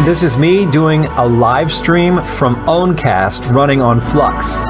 and this is me doing a live stream from Owncast running on Flux.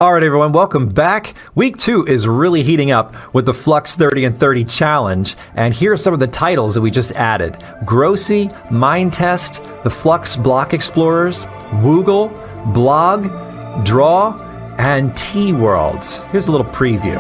All right, everyone, welcome back. Week 2 is really heating up with the Flux 30 and 30 challenge. And here are some of the titles that we just added. Grossy, Mind Test, the Flux Block Explorers, Woogle, Blog, Draw, and T-Worlds. Here's a little preview.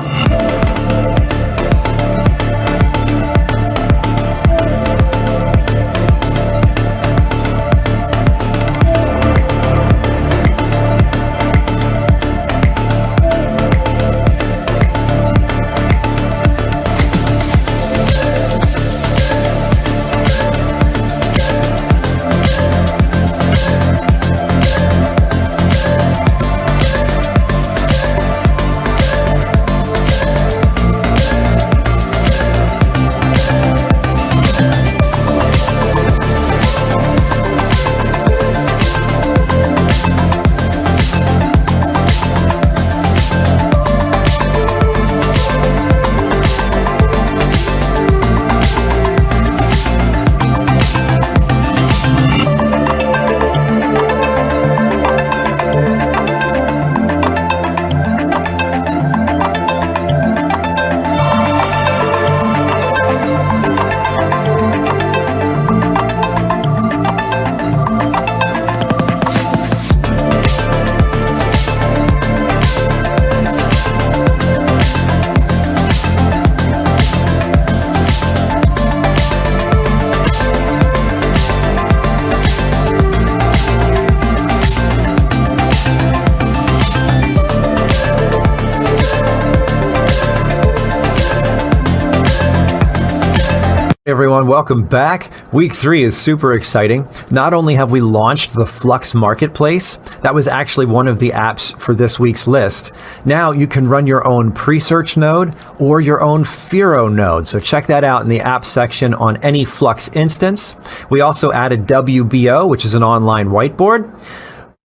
Everyone, welcome back. Week 3 is super exciting. Not only have we launched the Flux Marketplace, that was actually one of the apps for this week's list. Now you can run your own pre-search node or your own Firo node. So check that out in the app section on any Flux instance. We also added WBO, which is an online whiteboard.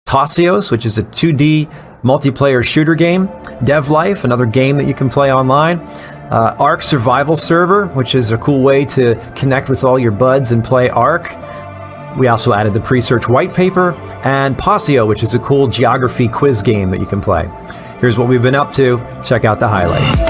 Tosios, which is a 2D multiplayer shooter game. DevLife, another game that you can play online. Ark Survival Server, which is a cool way to connect with all your buds and play Ark. We also added the pre-search white paper, and Posio, which is a cool geography quiz game that you can play. Here's what we've been up to. Check out the highlights.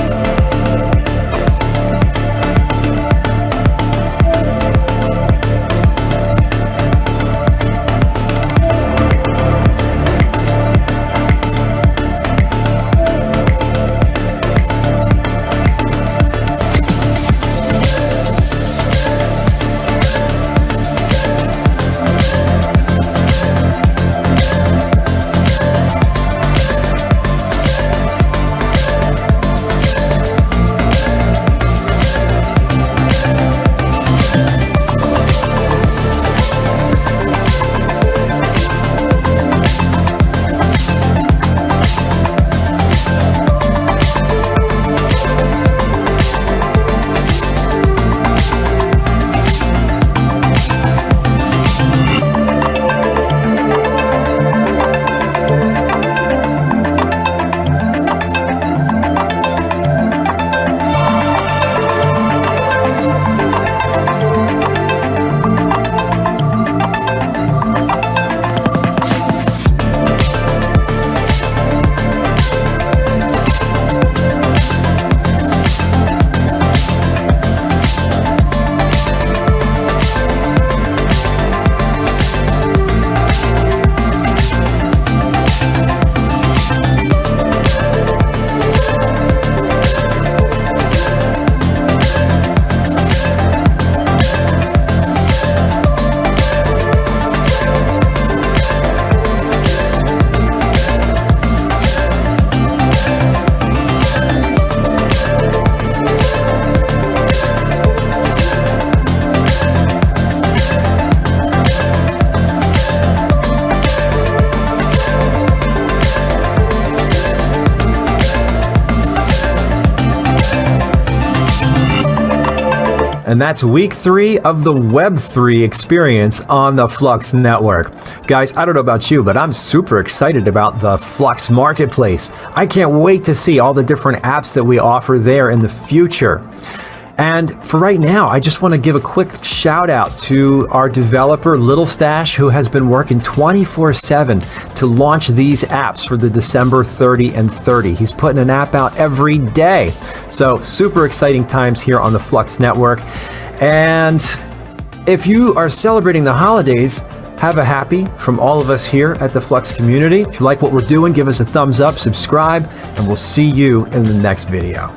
and that's week 3 of the Web3 experience on the Flux network. Guys, I don't know about you, but I'm super excited about the Flux marketplace. I can't wait to see all the different apps that we offer there in the future. And for right now, I just want to give a quick shout out to our developer, Little Stash, who has been working 24/7 to launch these apps for the December 30 and 30. He's putting an app out every day. So super exciting times here on the Flux network. And if you are celebrating the holidays, have a happy from all of us here at the Flux community. If you like what we're doing, give us a thumbs up, subscribe, and we'll see you in the next video.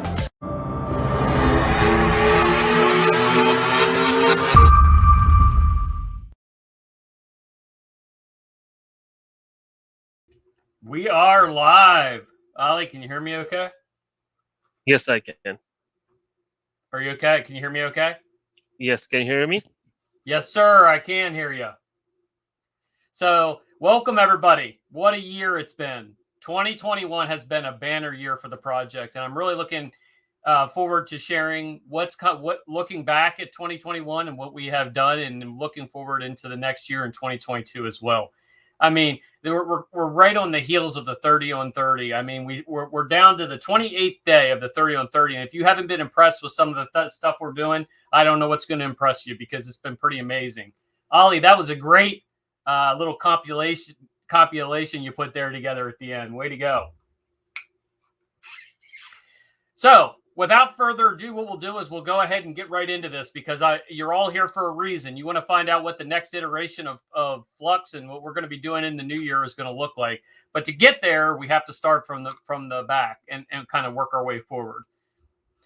We are live. Ollie, can you hear me okay? Yes, I can. Are you okay? Can you hear me okay? Yes, can you hear me? Yes, sir, I can hear you. So, welcome everybody. What a year it's been. 2021 has been a banner year for the project, and I'm really looking forward to sharing looking back at 2021 and what we have done, and looking forward into the next year in 2022 as well. I mean, we're right on the heels of the 30 on 30. I mean, we're down to the 28th day of the 30 on 30. And if you haven't been impressed with some of the stuff we're doing, I don't know what's going to impress you, because it's been pretty amazing. Ollie, that was a great little compilation you put there together at the end. Way to go. So, without further ado, what we'll do is we'll go ahead and get right into this, because you're all here for a reason. You want to find out what the next iteration of Flux and what we're going to be doing in the new year is going to look like. But to get there, we have to start from the back and kind of work our way forward.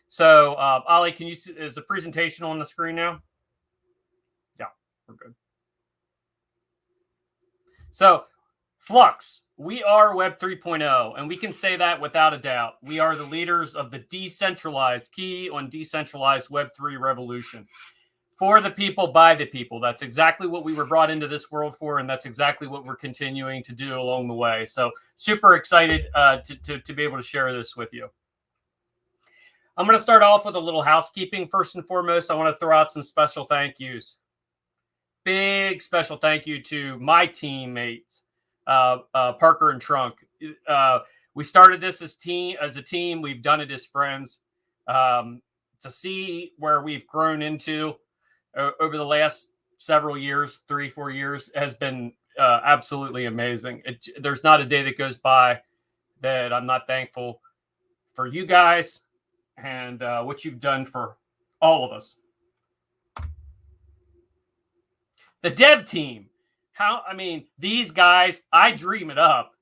So, Ollie, can you see, is the presentation on the screen now? Yeah, we're good. So, Flux. We are Web 3.0, and we can say that without a doubt. We are the leaders of the decentralized decentralized Web 3 revolution. For the people, by the people. That's exactly what we were brought into this world for, and that's exactly what we're continuing to do along the way. So super excited to be able to share this with you. I'm going to start off with a little housekeeping. First and foremost, I want to throw out some special thank yous. Big special thank you to my teammates. Parker and Trunk. We started this as a team. We've done it as friends. To see where we've grown into over the last several years, 3-4 years, has been absolutely amazing. There's not a day that goes by that I'm not thankful for you guys and what you've done for all of us. The dev team. These guys, I dream it up.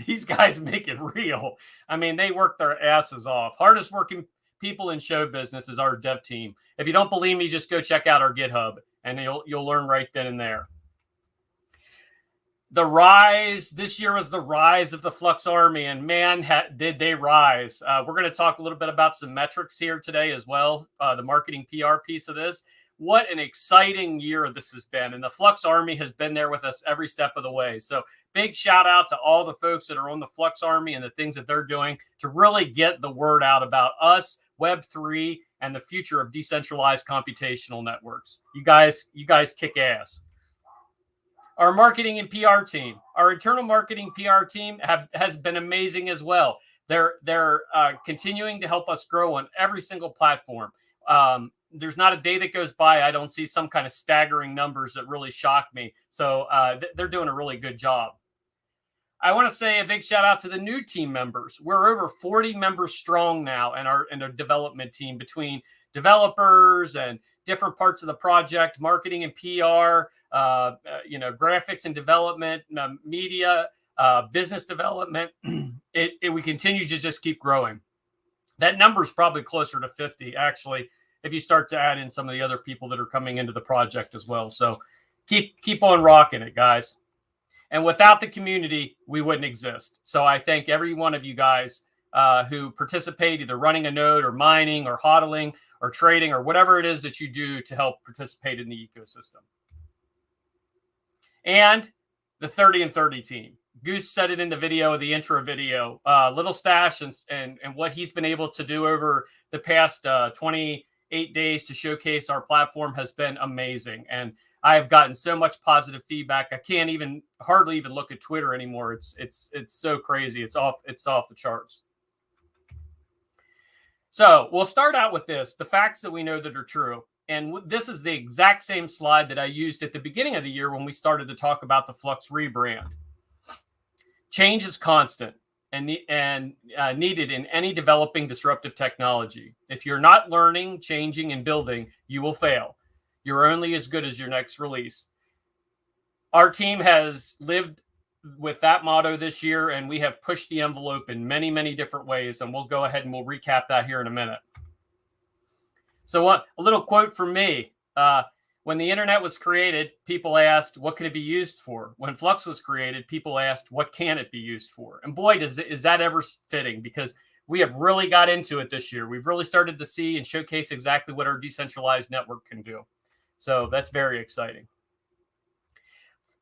These guys make it real. I mean, they work their asses off. Hardest working people in show business is our dev team. If you don't believe me, just go check out our GitHub, and you'll learn right then and there. The rise, this year was the rise of the Flux Army, and man, did they rise. We're going to talk a little bit about some metrics here today as well, the marketing PR piece of this. What an exciting year this has been. And the Flux Army has been there with us every step of the way. So big shout out to all the folks that are on the Flux Army and the things that they're doing to really get the word out about us, Web3, and the future of decentralized computational networks. You guys kick ass. Our marketing and PR team, our internal marketing PR team has been amazing as well. They're continuing to help us grow on every single platform. There's not a day that goes by I don't see some kind of staggering numbers that really shock me. So they're doing a really good job. I want to say a big shout out to the new team members. We're over 40 members strong now in our development team, between developers and different parts of the project, marketing and PR, graphics and development, media, business development. We continue to just keep growing. That number is probably closer to 50, actually, if you start to add in some of the other people that are coming into the project as well. So keep on rocking it, guys. And without the community, we wouldn't exist. So I thank every one of you guys who participate, either running a node or mining or hodling or trading or whatever it is that you do to help participate in the ecosystem. And the 30 and 30 team. Goose said it in the video, the intro video. Little Stash and what he's been able to do over the past 20 8 days to showcase our platform has been amazing. And I have gotten so much positive feedback. I can't even hardly even look at Twitter anymore. It's so crazy. It's off the charts. So we'll start out with this, the facts that we know that are true. And this is the exact same slide that I used at the beginning of the year when we started to talk about the Flux rebrand. Change is constant and needed in any developing disruptive technology. If you're not learning, changing, and building, you will fail. You're only as good as your next release. Our team has lived with that motto this year, and we have pushed the envelope in many, many different ways, and we'll go ahead and we'll recap that here in a minute. So a little quote from me. When the internet was created, people asked, what can it be used for? When Flux was created, people asked, what can it be used for? And boy, is that ever fitting, because we have really got into it this year. We've really started to see and showcase exactly what our decentralized network can do. So that's very exciting.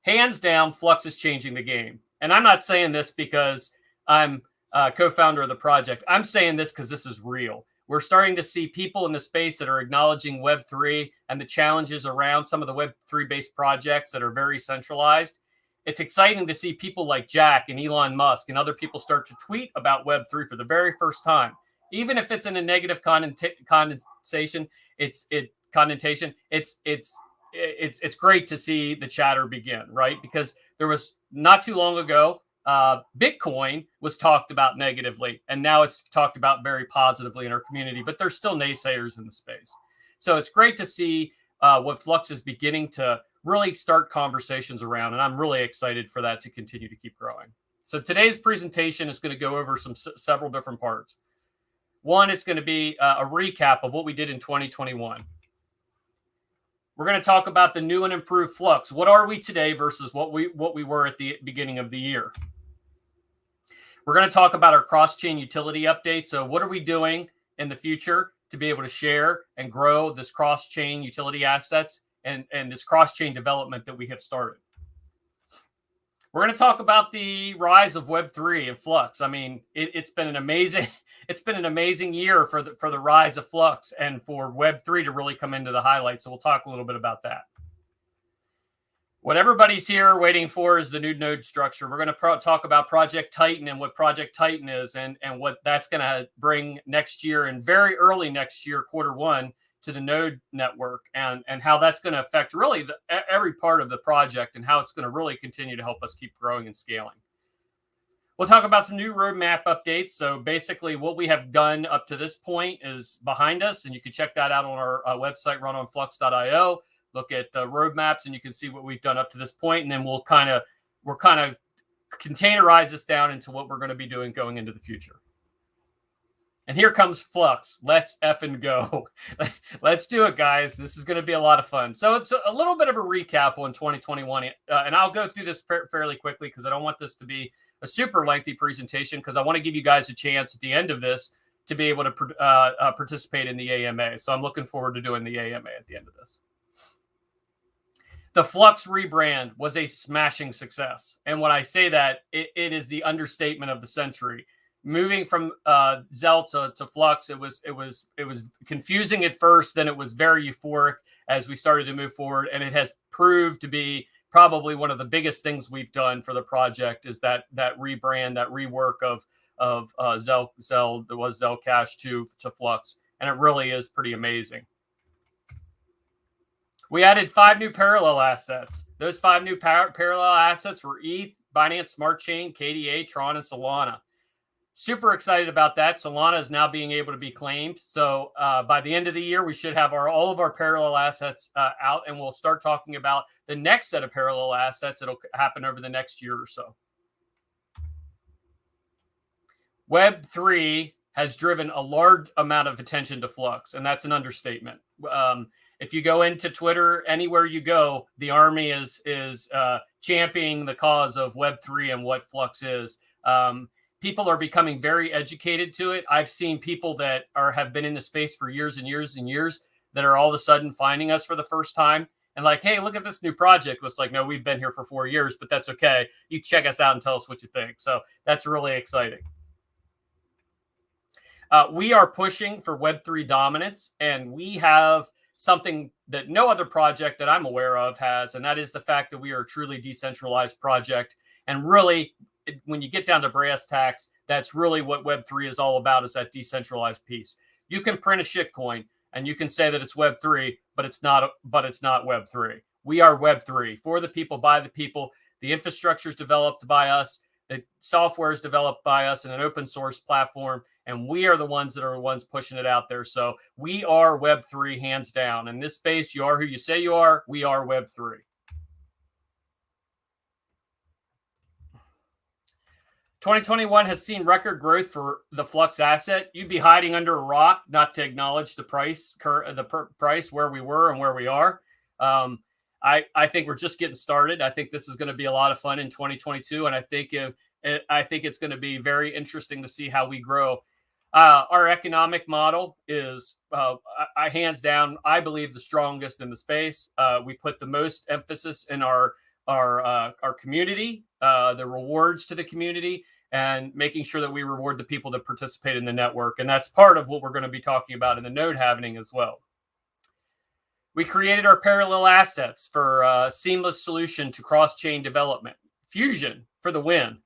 Hands down, Flux is changing the game. And I'm not saying this because I'm co-founder of the project. I'm saying this because this is real. We're starting to see people in the space that are acknowledging Web3 and the challenges around some of the Web3 based projects that are very centralized. It's exciting to see people like Jack and Elon Musk and other people start to tweet about Web3 for the very first time. Even if it's in a negative connotation, it's great to see the chatter begin, right? Because there was not too long ago, Bitcoin was talked about negatively, and now it's talked about very positively in our community, but there's still naysayers in the space. So it's great to see what Flux is beginning to really start conversations around, and I'm really excited for that to continue to keep growing. So today's presentation is going to go over several different parts. One, it's going to be a recap of what we did in 2021. We're going to talk about the new and improved Flux. What are we today versus what we were at the beginning of the year? We're going to talk about our cross-chain utility update. So what are we doing in the future to be able to share and grow this cross-chain utility assets and this cross-chain development that we have started? We're going to talk about the rise of Web3 and Flux. I mean, it's been an amazing year for the rise of Flux and for Web3 to really come into the highlights. So we'll talk a little bit about that. What everybody's here waiting for is the new node structure. We're going to talk about Project Titan and what Project Titan is and what that's going to bring next year and very early next year, Q1, to the node network and how that's going to affect really every part of the project and how it's going to really continue to help us keep growing and scaling. We'll talk about some new roadmap updates. So basically what we have done up to this point is behind us, and you can check that out on our website, runonflux.io. Look at the roadmaps, and you can see what we've done up to this point, and then we'll kind of containerize this down into what we're going to be doing going into the future. And here comes Flux. Let's effing go. Let's do it, guys. This is going to be a lot of fun. So it's a little bit of a recap on 2021, and I'll go through this fairly quickly because I don't want this to be a super lengthy presentation, because I want to give you guys a chance at the end of this to be able to participate in the AMA. So I'm looking forward to doing the AMA at the end of this. The Flux rebrand was a smashing success. And when I say that, it is the understatement of the century. Moving from Zell to Flux, it was confusing at first, then it was very euphoric as we started to move forward, and it has proved to be probably one of the biggest things we've done for the project is that rebrand, that rework of Zell that was Zell Cash to Flux, and it really is pretty amazing. We added 5 new parallel assets. Those 5 new parallel assets were ETH, Binance Smart Chain, KDA, Tron, and Solana. Super excited about that. Solana is now being able to be claimed. So by the end of the year, we should have all of our parallel assets out, and we'll start talking about the next set of parallel assets. It'll happen over the next year or so. Web3 has driven a large amount of attention to Flux, and that's an understatement. If you go into Twitter, anywhere you go, the army is championing the cause of Web3 and what Flux is. People are becoming very educated to it. I've seen people that have been in the space for years and years and years that are all of a sudden finding us for the first time and like, hey, look at this new project. It's like, no, we've been here for 4 years, but that's okay. You check us out and tell us what you think. So that's really exciting. We are pushing for Web3 dominance, and we have something that no other project that I'm aware of has, and that is the fact that we are a truly decentralized project. And really, when you get down to brass tacks, that's really what Web3 is all about, is that decentralized piece. You can print a shitcoin and you can say that it's Web3, but it's not Web3. We are Web3 for the people, by the people. The infrastructure is developed by us. The software is developed by us in an open source platform, and we are the ones that are the ones pushing it out there. So we are Web3 hands down. In this space, you are who you say you are. We are Web3. 2021 has seen record growth for the Flux asset. You'd be hiding under a rock not to acknowledge the price, price where we were and where we are. I think we're just getting started. I think this is going to be a lot of fun in 2022, and I think it's going to be very interesting to see how we grow. Our economic model is, hands down, I believe, the strongest in the space. We put the most emphasis in our community, the rewards to the community, and making sure that we reward the people that participate in the network. And that's part of what we're going to be talking about in the Node Halving as well. We created our parallel assets for a seamless solution to cross-chain development. Fusion for the win.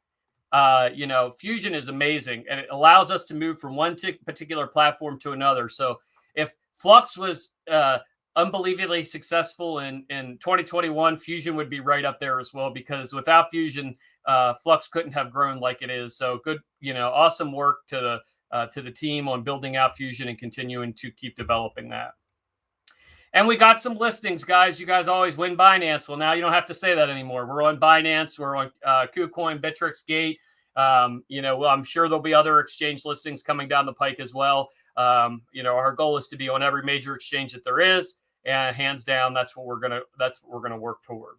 Fusion is amazing, and it allows us to move from one particular platform to another. So if Flux was unbelievably successful in 2021, Fusion would be right up there as well, because without Fusion, Flux couldn't have grown like it is. So good, awesome work to the team on building out Fusion and continuing to keep developing that. And we got some listings, guys. You guys always win Binance. Well, now you don't have to say that anymore. We're on Binance. We're on KuCoin, Bittrex, Gate. I'm sure there'll be other exchange listings coming down the pike as well. Our goal is to be on every major exchange that there is, and hands down, that's what we're gonna work toward.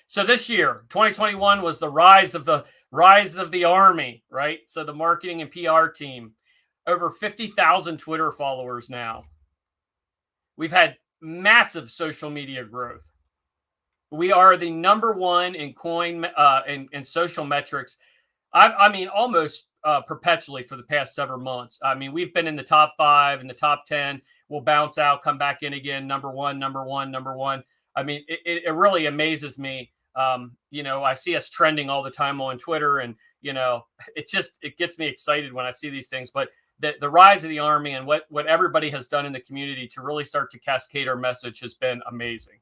So this year, 2021, was the rise of the army, right? So the marketing and PR team, over 50,000 Twitter followers now. We've had massive social media growth. We are the #1 in coin and social metrics. I mean, almost perpetually for the past several months. I mean, we've been in the top 5, in the top 10. We'll bounce out, come back in again, #1, #1, #1. I mean, it really amazes me. I see us trending all the time on Twitter, and it gets me excited when I see these things. But the rise of the army and what everybody has done in the community to really start to cascade our message has been amazing.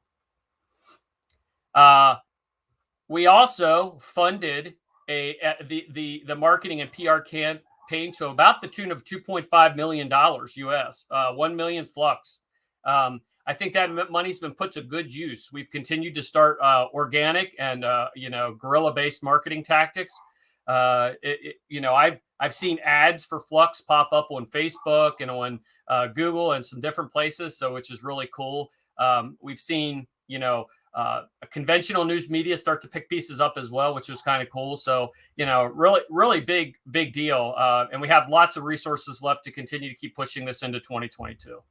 We also funded the marketing and PR campaign to about the tune of $2.5 million US, 1 million Flux. I think that money's been put to good use. We've continued to start organic and guerrilla-based marketing tactics. I've seen ads for Flux pop up on Facebook and on Google and some different places, which is really cool. We've seen conventional news media start to pick pieces up as well, which was kind of cool. So really big deal, and we have lots of resources left to continue to keep pushing this into 2022.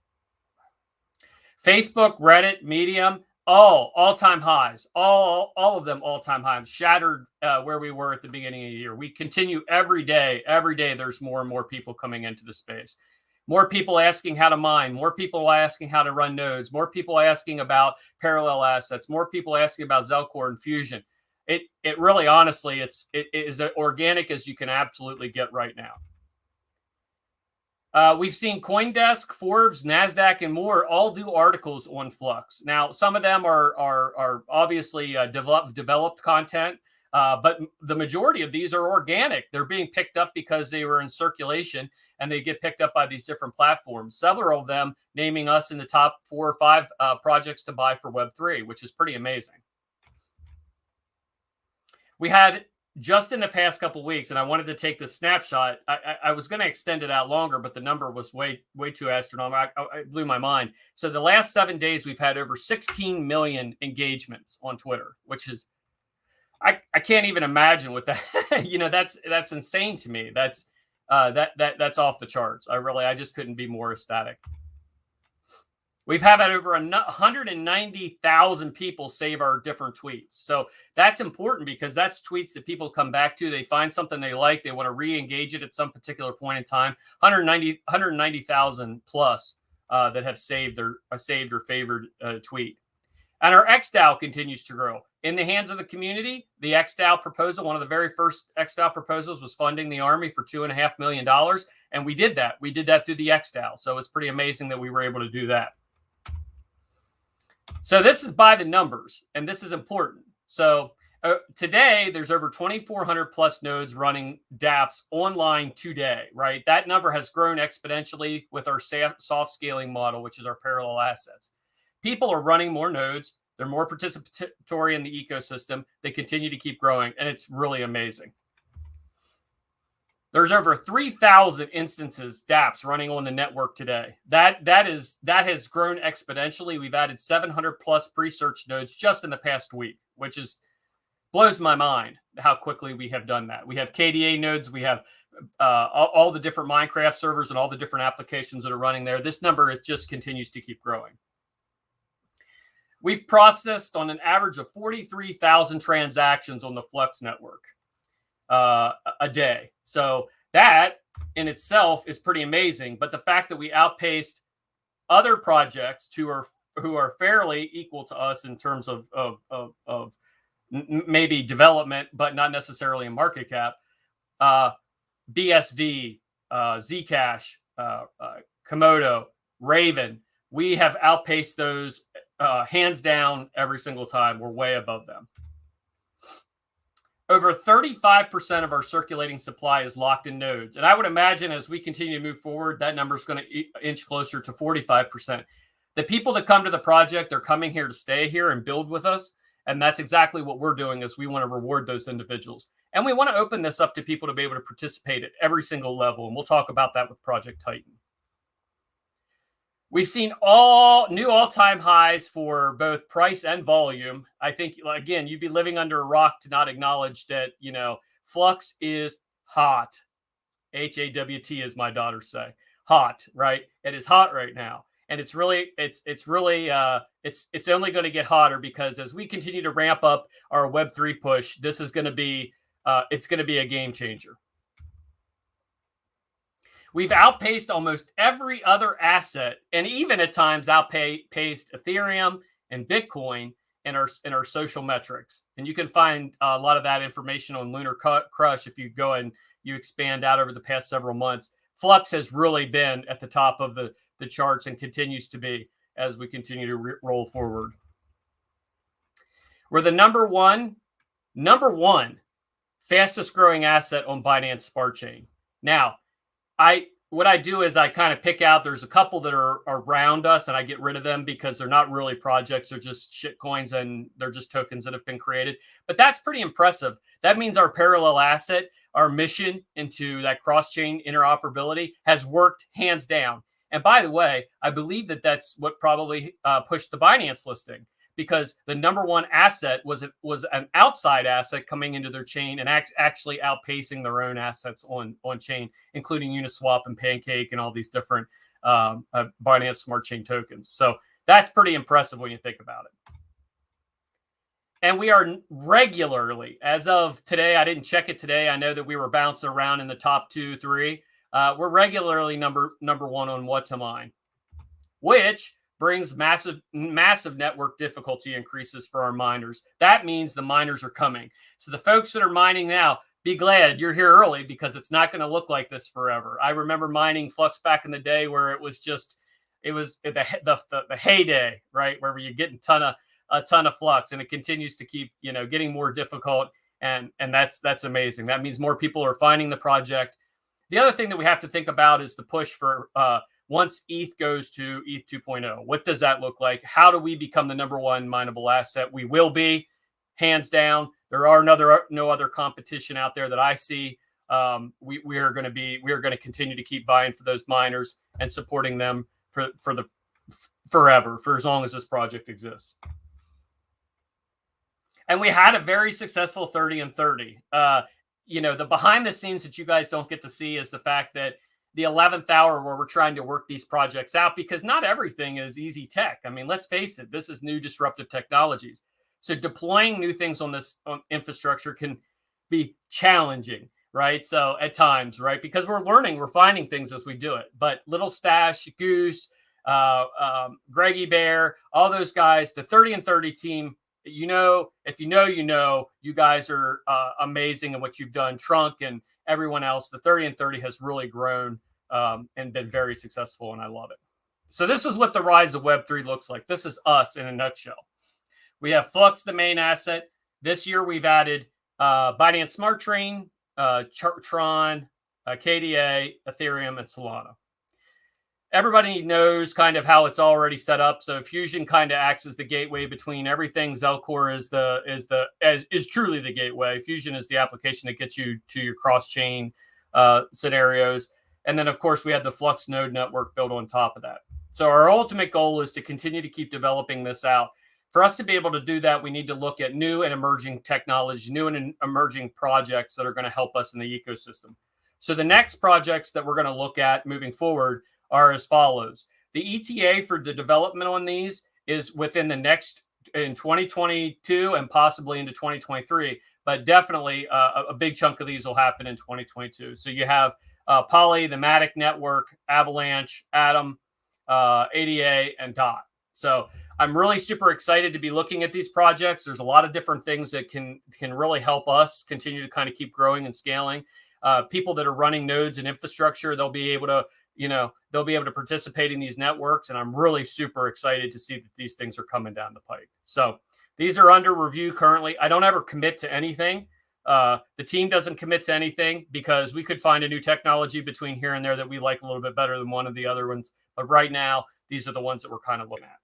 Facebook, Reddit, Medium, all-time highs, all of them all-time highs, shattered where we were at the beginning of the year. We continue every day. There's more and more people coming into the space. More people asking how to mine, more people asking how to run nodes, more people asking about parallel assets, more people asking about Zelcore and Fusion. It really, honestly, it is as organic as you can absolutely get right now. We've seen CoinDesk, Forbes, NASDAQ, and more all do articles on Flux. Now, some of them are obviously developed content, but the majority of these are organic. They're being picked up because they were in circulation, and they get picked up by these different platforms. Several of them naming us in the top 4 or 5 projects to buy for Web3, which is pretty amazing. We had, just in the past couple of weeks, and I wanted to take this snapshot. I was going to extend it out longer, but the number was way too astronomical. It blew my mind. So the last 7 days, we've had over 16 million engagements on Twitter, which is, I can't even imagine what that. That's insane to me. That's off the charts. I just couldn't be more ecstatic. We've had over 190,000 people save our different tweets. So that's important because that's tweets that people come back to. They find something they like. They want to re-engage it at some particular point in time. 190,000 plus that have saved or favored tweet. And our XDAO continues to grow. In the hands of the community, the XDAO proposal, one of the very first XDAO proposals was funding the Army for $2.5 million. And we did that. We did that through the XDAO. So it's pretty amazing that we were able to do that. So this is by the numbers, and this is important. So today, there's over 2,400 plus nodes running dApps online today, right? That number has grown exponentially with our soft scaling model, which is our parallel assets. People are running more nodes. They're more participatory in the ecosystem. They continue to keep growing, and it's really amazing. There's over 3,000 instances dApps running on the network today. That has grown exponentially. We've added 700 plus pre-search nodes just in the past week, which blows my mind how quickly we have done that. We have KDA nodes. We have all the different Minecraft servers and all the different applications that are running there. This number just continues to keep growing. We processed on an average of 43,000 transactions on the Flux network a day. So that in itself is pretty amazing. But the fact that we outpaced other projects who are fairly equal to us in terms of maybe development, but not necessarily in market cap, BSV, Zcash, Komodo, Raven, we have outpaced those hands down every single time. We're way above them. Over 35% of our circulating supply is locked in nodes. And I would imagine as we continue to move forward, that number is going to inch closer to 45%. The people that come to the project, they're coming here to stay here and build with us. And that's exactly what we're doing is we want to reward those individuals. And we want to open this up to people to be able to participate at every single level. And we'll talk about that with Project Titan. We've seen new all-time highs for both price and volume. I think, again, you'd be living under a rock to not acknowledge that, Flux is hot. HAWT, as my daughters say. Hot, right? It is hot right now. And it's only going to get hotter because as we continue to ramp up our Web3 push, this is going to be, it's going to be a game changer. We've outpaced almost every other asset, and even at times outpaced Ethereum and Bitcoin in our social metrics. And you can find a lot of that information on Lunar Crush if you go and you expand out over the past several months. Flux has really been at the top of the charts and continues to be as we continue to roll forward. We're the number one fastest growing asset on Binance Smart Chain. Now, what I do is I kind of pick out, there's a couple that are around us and I get rid of them because they're not really projects. They're just shit coins and they're just tokens that have been created. But that's pretty impressive. That means our parallel asset, our mission into that cross-chain interoperability has worked hands down. And by the way, I believe that that's what probably pushed the Binance listing because the number one asset was an outside asset coming into their chain and actually outpacing their own assets on chain, including Uniswap and Pancake and all these different Binance Smart Chain tokens. So that's pretty impressive when you think about it. And we are regularly, as of today, I didn't check it today. I know that we were bouncing around in the top 2, 3. We're regularly number one on what to mine, which brings massive network difficulty increases for our miners. That means the miners are coming. So the folks that are mining now, be glad you're here early because it's not going to look like this forever. I remember mining Flux back in the day where it was the heyday, right? Where you're getting a ton of Flux, and it continues to keep, getting more difficult. And that's amazing. That means more people are finding the project. The other thing that we have to think about is the push for once ETH goes to ETH 2.0. What does that look like? How do we become the number one mineable asset? We will be, hands down. There are no other competition out there that I see. We are going to continue to keep vying for those miners and supporting them forever, for as long as this project exists. And we had a very successful 30 and 30. The behind the scenes that you guys don't get to see is the fact that the 11th hour where we're trying to work these projects out, because not everything is easy tech. I mean, let's face it, this is new disruptive technologies. So deploying new things on this infrastructure can be challenging, right? So at times, right? Because we're learning, we're finding things as we do it. But Little Stash, Goose, Greggy Bear, all those guys, the 30 and 30 team, if you guys are amazing in what you've done. Trunk and everyone else, the 30 and 30 has really grown and been very successful, and I love it. So this is what the rise of Web3 looks like. This is us in a nutshell. We have Flux, the main asset. This year we've added Binance Smart Chain, Tron, KDA, Ethereum, and Solana. Everybody knows kind of how it's already set up. So Fusion kind of acts as the gateway between everything. Zelcore is truly the gateway. Fusion is the application that gets you to your cross-chain scenarios. And then, of course, we have the Flux node network built on top of that. So our ultimate goal is to continue to keep developing this out. For us to be able to do that, we need to look at new and emerging technology, new and emerging projects that are going to help us in the ecosystem. So the next projects that we're going to look at moving forward are as follows. The ETA for the development on these is within the next, in 2022 and possibly into 2023, but definitely a big chunk of these will happen in 2022. So you have Poly, the Matic Network, Avalanche, Atom, ADA, and DOT. So I'm really super excited to be looking at these projects. There's a lot of different things that can really help us continue to kind of keep growing and scaling. People that are running nodes and infrastructure, they'll be able to participate in these networks. And I'm really super excited to see that these things are coming down the pike. So these are under review currently. I don't ever commit to anything. The team doesn't commit to anything because we could find a new technology between here and there that we like a little bit better than one of the other ones. But right now, these are the ones that we're kind of looking at.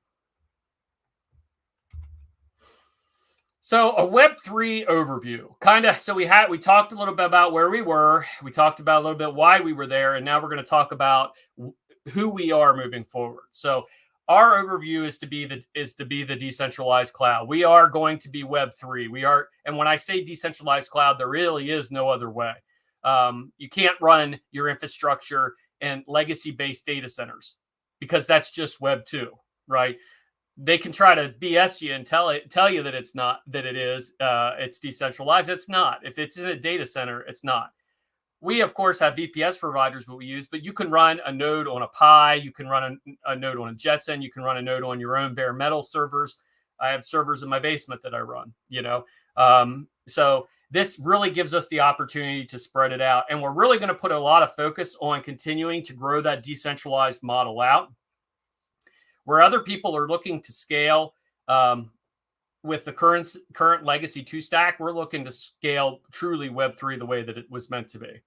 So a Web3 overview, so we talked a little bit about where we were. We talked about a little bit why we were there. And now we're going to talk about who we are moving forward. So our overview is to be the decentralized cloud. We are going to be Web3. And when I say decentralized cloud, there really is no other way. You can't run your infrastructure in legacy-based data centers because that's just Web 2, right? They can try to BS you and tell you that it's not, that it is, it's decentralized. It's not. If it's in a data center, it's not. We, of course, have VPS providers that we use, but you can run a node on a Pi. You can run a node on a Jetson. You can run a node on your own bare metal servers. I have servers in my basement that I run, So this really gives us the opportunity to spread it out. And we're really going to put a lot of focus on continuing to grow that decentralized model out. Where other people are looking to scale with the current legacy 2 stack, we're looking to scale truly Web3 the way that it was meant to be.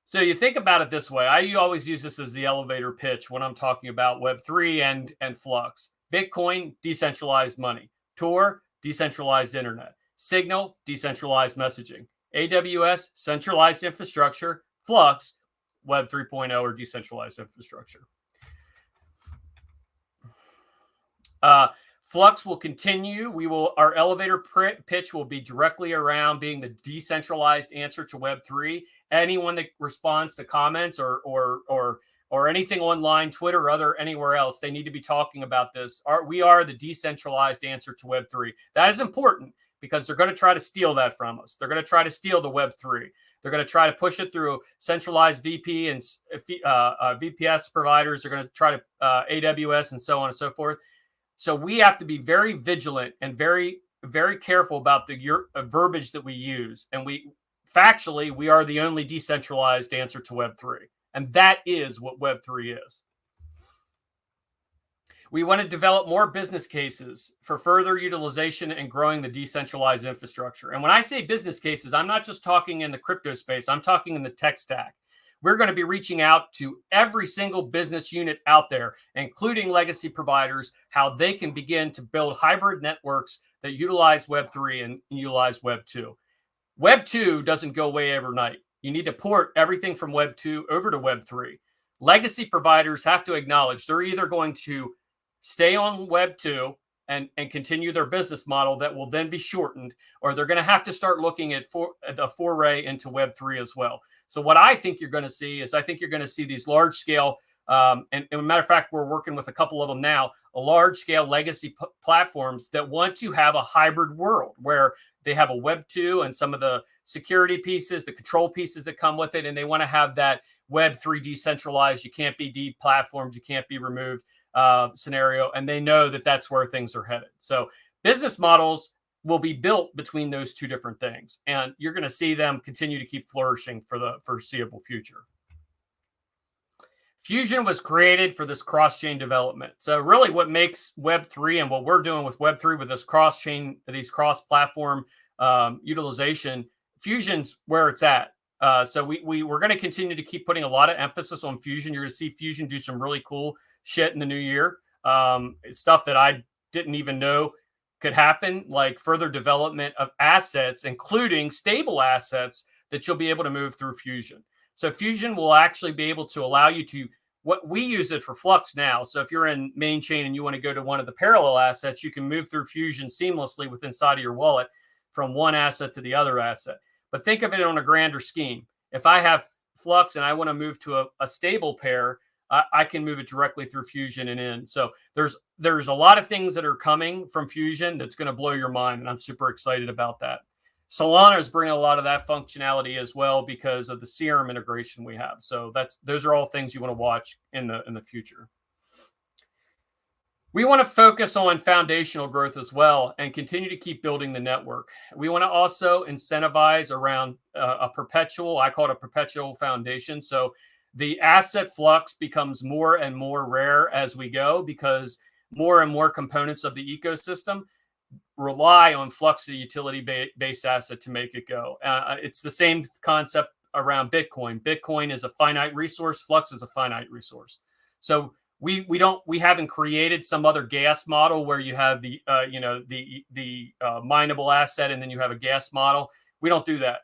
So you think about it this way. I always use this as the elevator pitch when I'm talking about Web3 and Flux. Bitcoin, decentralized money. Tor, decentralized internet. Signal, decentralized messaging. AWS, centralized infrastructure. Flux, Web 3.0 or decentralized infrastructure. Flux will continue. Our elevator pitch will be directly around being the decentralized answer to Web3. Anyone that responds to comments or anything online, Twitter or anywhere else, they need to be talking about this. We are the decentralized answer to Web3. That is important because they're going to try to steal that from us. They're going to try to steal the Web3. They're going to try to push it through centralized VP and VPS providers. They're going to try to AWS and so on and so forth. So we have to be very vigilant and very, very careful about the verbiage that we use. And factually, we are the only decentralized answer to Web3. And that is what Web3 is. We want to develop more business cases for further utilization and growing the decentralized infrastructure. And when I say business cases, I'm not just talking in the crypto space. I'm talking in the tech stack. We're going to be reaching out to every single business unit out there, including legacy providers, how they can begin to build hybrid networks that utilize Web3 and utilize Web 2. Web 2 doesn't go away overnight. You need to port everything from Web 2 over to Web 3. Legacy providers have to acknowledge they're either going to stay on Web 2 and continue their business model that will then be shortened, or they're going to have to start looking at the foray into Web3 as well. So what I think you're going to see is, I think you're going to see these large scale, and as a matter of fact, we're working with a couple of them now, a large scale legacy platforms that want to have a hybrid world where they have a Web 2 and some of the security pieces, the control pieces that come with it, and they want to have that Web 3 decentralized, you can't be deplatformed, you can't be removed scenario, and they know that that's where things are headed. So business models will be built between those two different things, and you're going to see them continue to keep flourishing for the foreseeable future. Fusion was created for this cross-chain development. So really what makes Web3 and what we're doing with Web3 with this cross-chain, these cross-platform utilization, Fusion's where it's at. So we're going to continue to keep putting a lot of emphasis on Fusion. You're going to see Fusion do some really cool shit in the new year. Stuff that I didn't even know could happen, like further development of assets, including stable assets that you'll be able to move through Fusion. So Fusion will actually be able to allow you to, what we use it for Flux now. So if you're in main chain and you want to go to one of the parallel assets, you can move through Fusion seamlessly with inside of your wallet from one asset to the other asset. But think of it on a grander scheme. If I have Flux and I want to move to a stable pair, I can move it directly through Fusion and in. So there's a lot of things that are coming from Fusion that's going to blow your mind, and I'm super excited about that. Solana is bringing a lot of that functionality as well because of the Serum integration we have. So those are all things you want to watch in the future. We want to focus on foundational growth as well and continue to keep building the network. We want to also incentivize around a perpetual, I call it a perpetual foundation. So the asset Flux becomes more and more rare as we go because more and more components of the ecosystem rely on Flux, the utility-based asset, to make it go. It's the same concept around Bitcoin. Bitcoin is a finite resource. Flux is a finite resource. So we haven't created some other gas model where you have the mineable asset and then you have a gas model. We don't do that.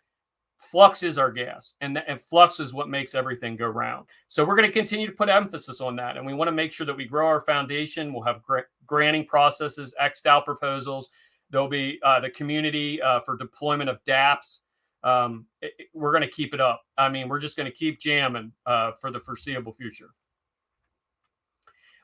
Flux is our gas, and Flux is what makes everything go round. So we're going to continue to put emphasis on that, and we want to make sure that we grow our foundation. We'll have granting processes, XDAO proposals. There'll be the community for deployment of dApps. We're going to keep it up. I mean, we're just going to keep jamming for the foreseeable future.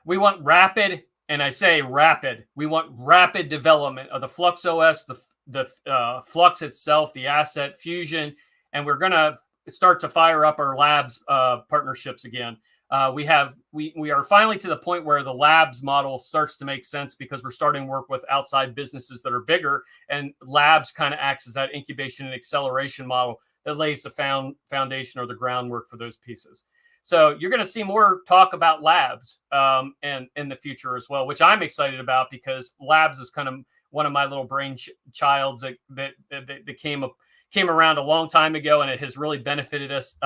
We want rapid, and I say rapid, we want rapid development of the Flux OS, the Flux itself, the asset Fusion, and we're going to start to fire up our labs partnerships again. We are finally to the point where the labs model starts to make sense because we're starting to work with outside businesses that are bigger, and labs kind of acts as that incubation and acceleration model that lays the foundation or the groundwork for those pieces. So you're going to see more talk about labs and in the future as well, which I'm excited about because labs is kind of one of my little brain childs that came around a long time ago, and it has really benefited us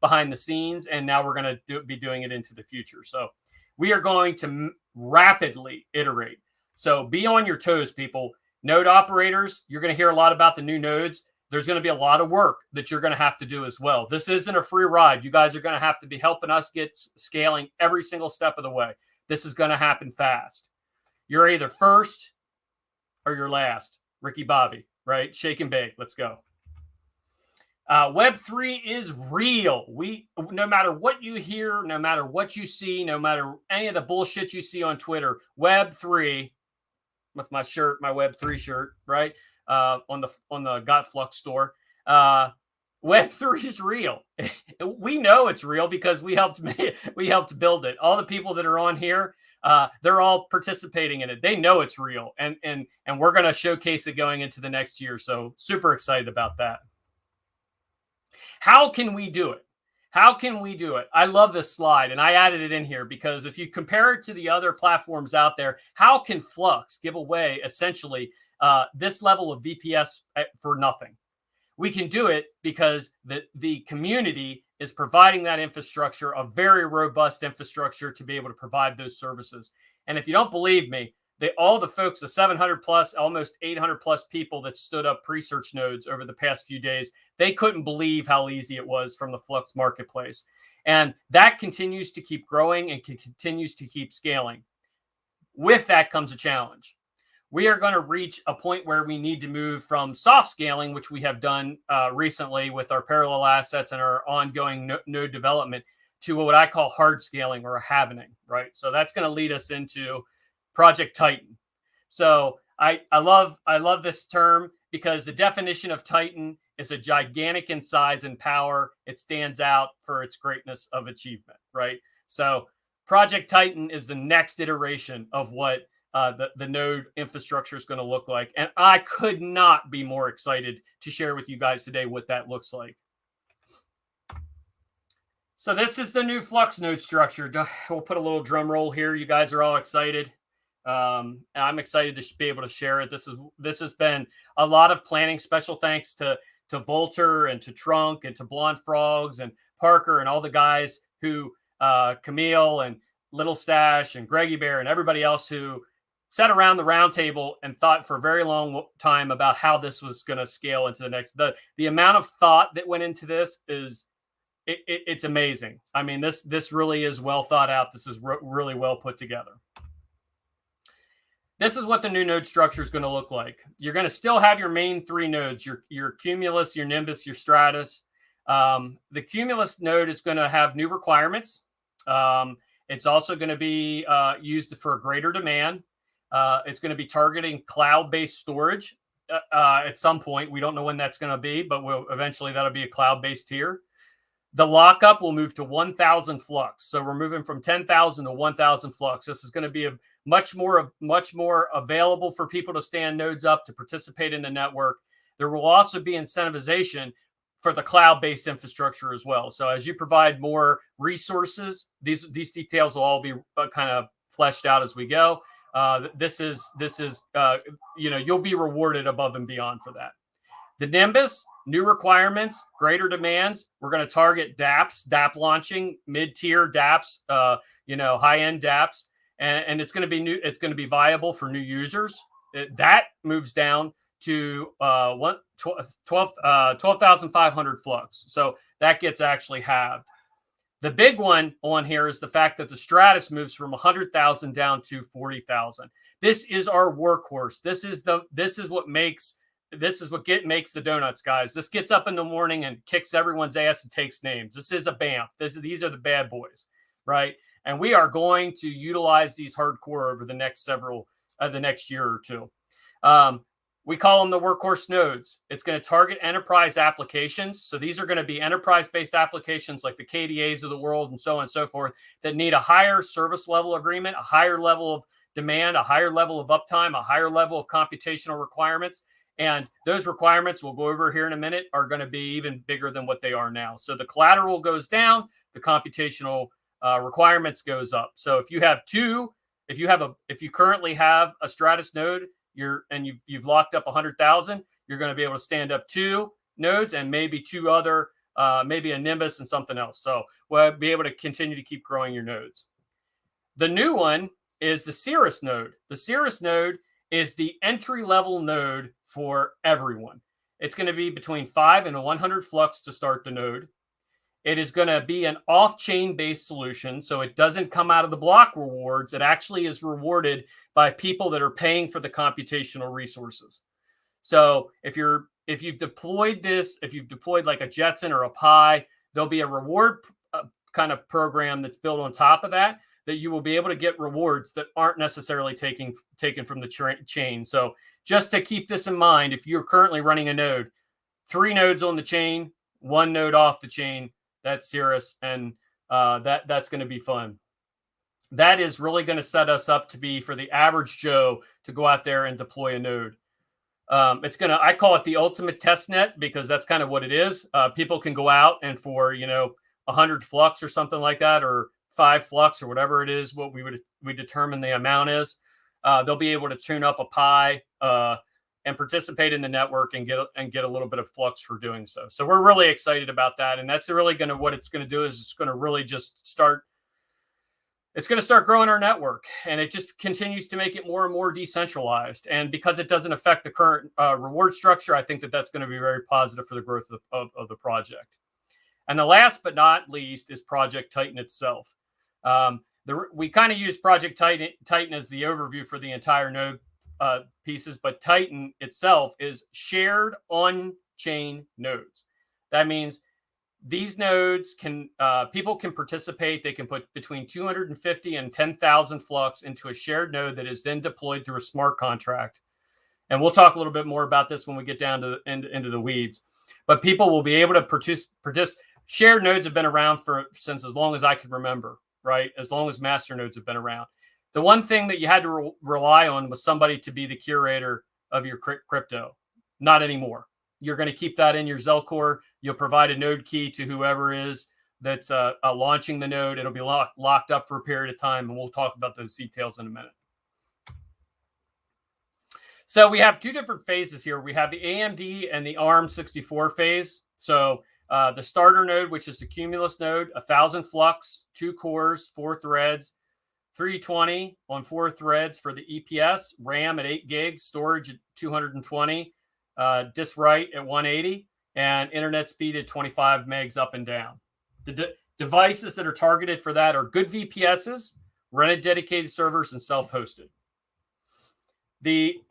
behind the scenes. And now we're going to be doing it into the future. So we are going to rapidly iterate. So be on your toes, people. Node operators, you're going to hear a lot about the new nodes. There's going to be a lot of work that you're going to have to do as well. This isn't a free ride. You guys are going to have to be helping us get scaling every single step of the way. This is going to happen fast. You're either first or you're last. Ricky Bobby, right? Shake and bake. Let's go. Web3 is real. No matter what you hear, no matter what you see, no matter any of the bullshit you see on Twitter, Web3, with my shirt, my Web3 shirt, right? On the Got Flux store. Web3 is real. We know it's real because we helped build it. All the people that are on here, they're all participating in it. They know it's real, and we're going to showcase it going into the next year. So super excited about that. How can we do it? How can we do it? I love this slide, and I added it in here because if you compare it to the other platforms out there, how can Flux give away essentially this level of VPS for nothing? We can do it because the community is providing that infrastructure, a very robust infrastructure to be able to provide those services. And if you don't believe me, all the folks, the 700 plus, almost 800 plus people that stood up pre-search nodes over the past few days, they couldn't believe how easy it was from the Flux marketplace. And that continues to keep growing and continues to keep scaling. With that comes a challenge. we are going to reach a point where we need to move from soft scaling, which we have done recently with our parallel assets and our ongoing node development, to what I call hard scaling or a halvening, right? So that's going to lead us into Project Titan. So I love this term because the definition of Titan is a gigantic in size and power. It stands out for its greatness of achievement, right? So Project Titan is the next iteration of what the node infrastructure is going to look like. And I could not be more excited to share with you guys today what that looks like. So this is the new Flux node structure. We'll put a little drum roll here. You guys are all excited. I'm excited to be able to share it. This has been a lot of planning. Special thanks to Volter and to Trunk and to Blonde Frogs and Parker and all the guys who Camille and Little Stash and Greggy Bear and everybody else who sat around the round table and thought for a very long time about how this was going to scale into the next. The amount of thought that went into this is it's amazing. I mean, this really is well thought out. This is really well put together. This is what the new node structure is going to look like. You're going to still have your main three nodes, your Cumulus, your Nimbus, your Stratus. The Cumulus node is going to have new requirements. It's also going to be used for a greater demand. It's going to be targeting cloud-based storage at some point. We don't know when that's going to be, but eventually that'll be a cloud-based tier. The lockup will move to 1,000 flux. So we're moving from 10,000 to 1,000 flux. This is going to be a much more available for people to stand nodes up to participate in the network. There will also be incentivization for the cloud-based infrastructure as well. So as you provide more resources, these details will all be kind of fleshed out as we go. This is you'll be rewarded above and beyond for that. The Nimbus, new requirements, greater demands. We're going to target DApp launching, mid-tier DApps, high-end DApps, and it's going to be new. It's going to be viable for new users. That moves down to 12,500 flux. So that gets actually halved. The big one on here is the fact that the Stratus moves from 100,000 down to 40,000. This is our workhorse. This is what makes the donuts, guys. This gets up in the morning and kicks everyone's ass and takes names. This is a BAMF. These are the bad boys, right? And we are going to utilize these hardcore over the next year or two. We call them the workhorse nodes. It's going to target enterprise applications. So these are going to be enterprise-based applications like the KDAs of the world and so on and so forth that need a higher service level agreement, a higher level of demand, a higher level of uptime, a higher level of computational requirements. And those requirements, we'll go over here in a minute, are going to be even bigger than what they are now. So the collateral goes down, the computational requirements goes up. So if you currently have a Stratus node, you've locked up 100,000, you're going to be able to stand up 2 nodes and maybe 2 other, maybe a Nimbus and something else. So we'll be able to continue to keep growing your nodes. The new one is the Cirrus node. The Cirrus node is the entry-level node for everyone. It's going to be between 5 and 100 flux to start the node. It is going to be an off-chain based solution, so it doesn't come out of the block rewards. It actually is rewarded by people that are paying for the computational resources. So if you've deployed like a Jetson or a Pi, there'll be a reward kind of program that's built on top of that you will be able to get rewards that aren't necessarily taken from the chain. So just to keep this in mind, if you're currently running a node, 3 nodes on the chain, 1 node off the chain, that's Cirrus, and that's going to be fun. That is really going to set us up to be for the average Joe to go out there and deploy a node. I call it the ultimate test net because that's kind of what it is. People can go out and for 100 flux or something like that, or 5 flux or whatever it is, what we determine the amount is. They'll be able to tune up a Pi and participate in the network and get a little bit of flux for doing so. So we're really excited about that, and that's really what it's going to do is it's going to really just start. It's going to start growing our network, and it just continues to make it more and more decentralized. And because it doesn't affect the current reward structure, I think that's going to be very positive for the growth of the project. And the last but not least is Project Titan itself. We kind of use Project Titan as the overview for the entire node pieces, but Titan itself is shared on-chain nodes. That means these nodes can people can participate. They can put between 250 and 10,000 Flux into a shared node that is then deployed through a smart contract. And we'll talk a little bit more about this when we get down to into the weeds. But people will be able to participate. Shared nodes have been around since as long as I can remember, right? As long as master nodes have been around. The one thing that you had to rely on was somebody to be the curator of your crypto. Not anymore. You're going to keep that in your Zelcore. You'll provide a node key to whoever is that's launching the node. It'll be locked up for a period of time, and we'll talk about those details in a minute. So we have two different phases here. We have the AMD and the ARM64 phase. So the starter node, which is the Cumulus node, 1,000 Flux, 2 cores, 4 threads, 320 on 4 threads for the EPS, RAM at 8 gigs, storage at 220, disk write at 180, and internet speed at 25 megs up and down. The devices that are targeted for that are good VPSs, rented dedicated servers, and self-hosted. The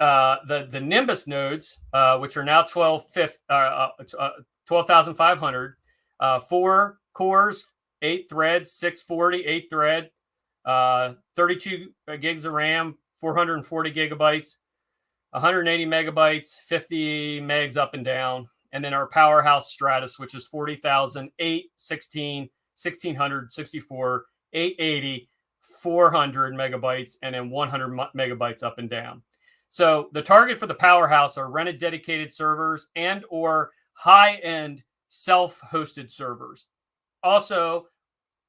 Nimbus nodes, which are now 12,500, 4 cores, 8 threads, 640, 8 thread, 32 gigs of RAM, 440 gigabytes, 180 megabytes, 50 megs up and down. And then our powerhouse Stratus, which is 40,000, 8, 16, 1600, 64, 880, 400 megabytes, and then 100 megabytes up and down. So the target for the powerhouse are rented dedicated servers and or high-end self-hosted servers. Also,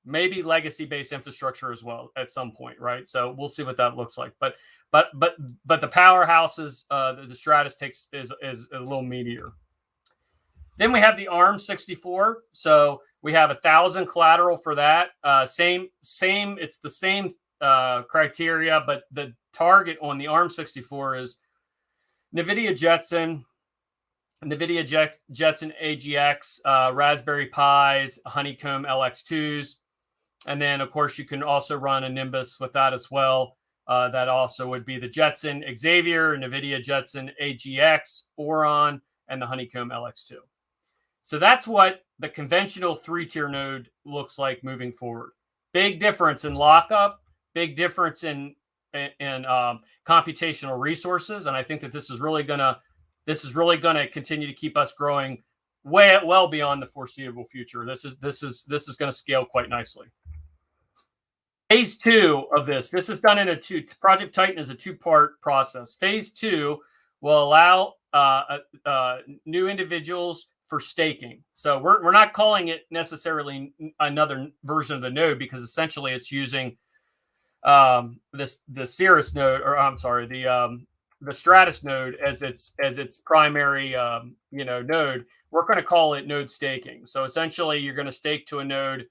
maybe legacy-based infrastructure as well at some point, right? So we'll see what that looks like. But the powerhouses, the Stratus is a little meatier. Then we have the ARM64. So we have 1,000 collateral for that. Same. It's the same criteria, but the target on the ARM64 is NVIDIA Jetson, AGX, Raspberry Pis, Honeycomb LX2s. And then, of course, you can also run a Nimbus with that as well. That also would be the Jetson Xavier, NVIDIA Jetson AGX, Oron, and the Honeycomb LX2. So that's what the conventional 3-tier node looks like moving forward. Big difference in lockup, big difference in computational resources, and I think that this is really gonna continue to keep us growing well beyond the foreseeable future. This is going to scale quite nicely. Phase 2 of this is done in Project Titan is a 2-part process. Phase 2 will allow new individuals for staking. So we're not calling it necessarily another version of the node, because essentially it's using the Cirrus node, or I'm sorry, the Stratus node as its primary node. We're going to call it node staking. So essentially, you're going to stake to a node.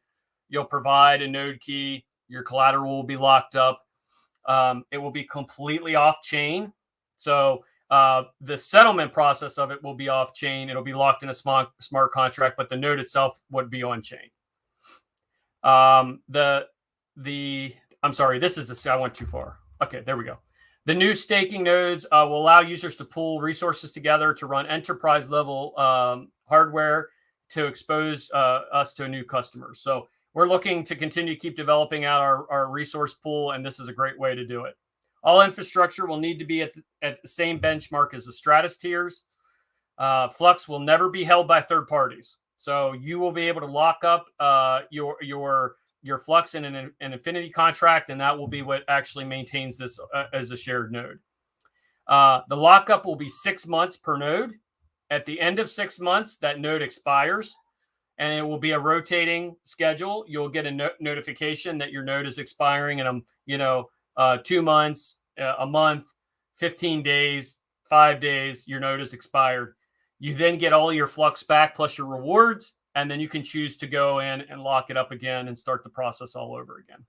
You'll provide a node key. Your collateral will be locked up. It will be completely off chain. So the settlement process of it will be off chain. It'll be locked in a smart contract, but the node itself would be on chain. I'm sorry, I went too far. Okay, there we go. The new staking nodes will allow users to pool resources together to run enterprise level hardware to expose us to new customers. So we're looking to continue to keep developing out our resource pool, and this is a great way to do it. All infrastructure will need to be at the same benchmark as the Stratus tiers. Flux will never be held by third parties. So you will be able to lock up your Flux in an Infinity contract, and that will be what actually maintains this as a shared node. The lockup will be 6 months per node. At the end of 6 months, that node expires, and it will be a rotating schedule. You'll get a notification that your node is expiring in 2 months, a month, 15 days, 5 days. Your node is expired. You then get all your Flux back plus your rewards, and then you can choose to go in and lock it up again and start the process all over again.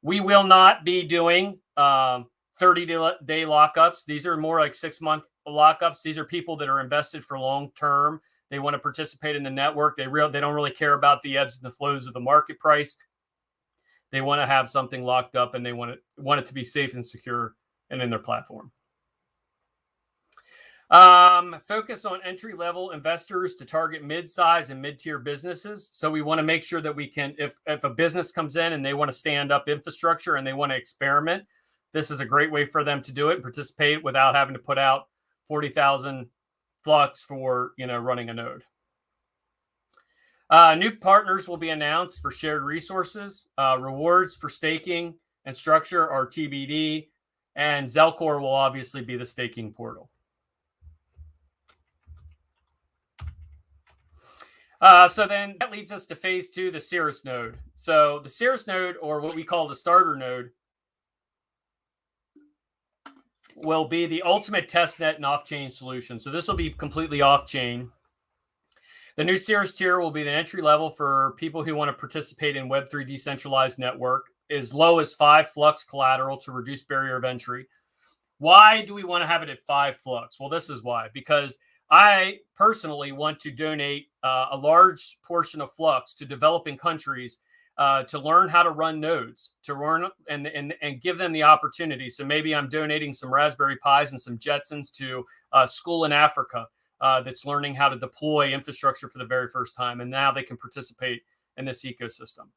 We will not be doing 30-day lockups. These are more like 6-month lockups. These are people that are invested for long term. They want to participate in the network. They don't really care about the ebbs and the flows of the market price. They want to have something locked up, and they want it to be safe and secure and in their platform. Focus on entry-level investors to target mid-size and mid-tier businesses. So we want to make sure that we can, if a business comes in and they want to stand up infrastructure and they want to experiment, this is a great way for them to do it and participate without having to put out 40,000 Flux for running a node. New partners will be announced for shared resources. Rewards for staking and structure are TBD, and Zelcore will obviously be the staking portal. So then that leads us to phase 2, the Cirrus node. So the Cirrus node, or what we call the starter node, will be the ultimate testnet and off-chain solution. So this will be completely off-chain. The new Cirrus tier will be the entry level for people who want to participate in Web3 decentralized network, as low as 5 Flux collateral to reduce barrier of entry. Why do we want to have it at 5 Flux? Well, this is why. Because I personally want to donate a large portion of Flux to developing countries to learn how to run nodes, to learn and give them the opportunity. So maybe I'm donating some Raspberry Pis and some Jetsons to a school in Africa that's learning how to deploy infrastructure for the very first time. And now they can participate in this ecosystem.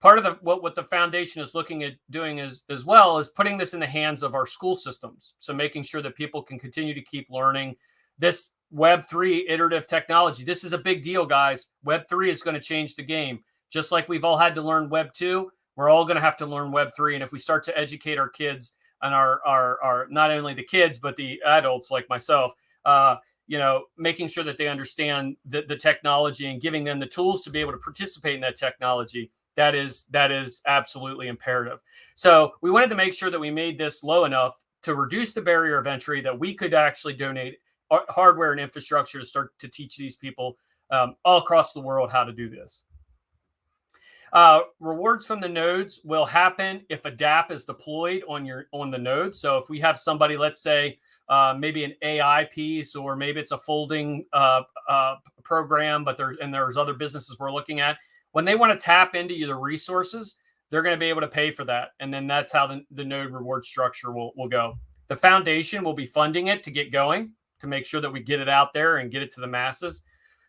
Part of what the foundation is looking at doing as well is putting this in the hands of our school systems. So making sure that people can continue to keep learning this Web3 iterative technology. This is a big deal, guys. Web3 is going to change the game. Just like we've all had to learn Web 2, we're all going to have to learn Web 3. And if we start to educate our kids and our not only the kids, but the adults like myself, making sure that they understand the technology and giving them the tools to be able to participate in that technology, that is absolutely imperative. So we wanted to make sure that we made this low enough to reduce the barrier of entry, that we could actually donate hardware and infrastructure to start to teach these people all across the world how to do this. Rewards from the nodes will happen if a dApp is deployed on the node. So if we have somebody, let's say maybe an AI piece, or maybe it's a folding program, but there's other businesses we're looking at. When they want to tap into the resources, they're going to be able to pay for that. And then that's how the node reward structure will go. The foundation will be funding it to get going, to make sure that we get it out there and get it to the masses.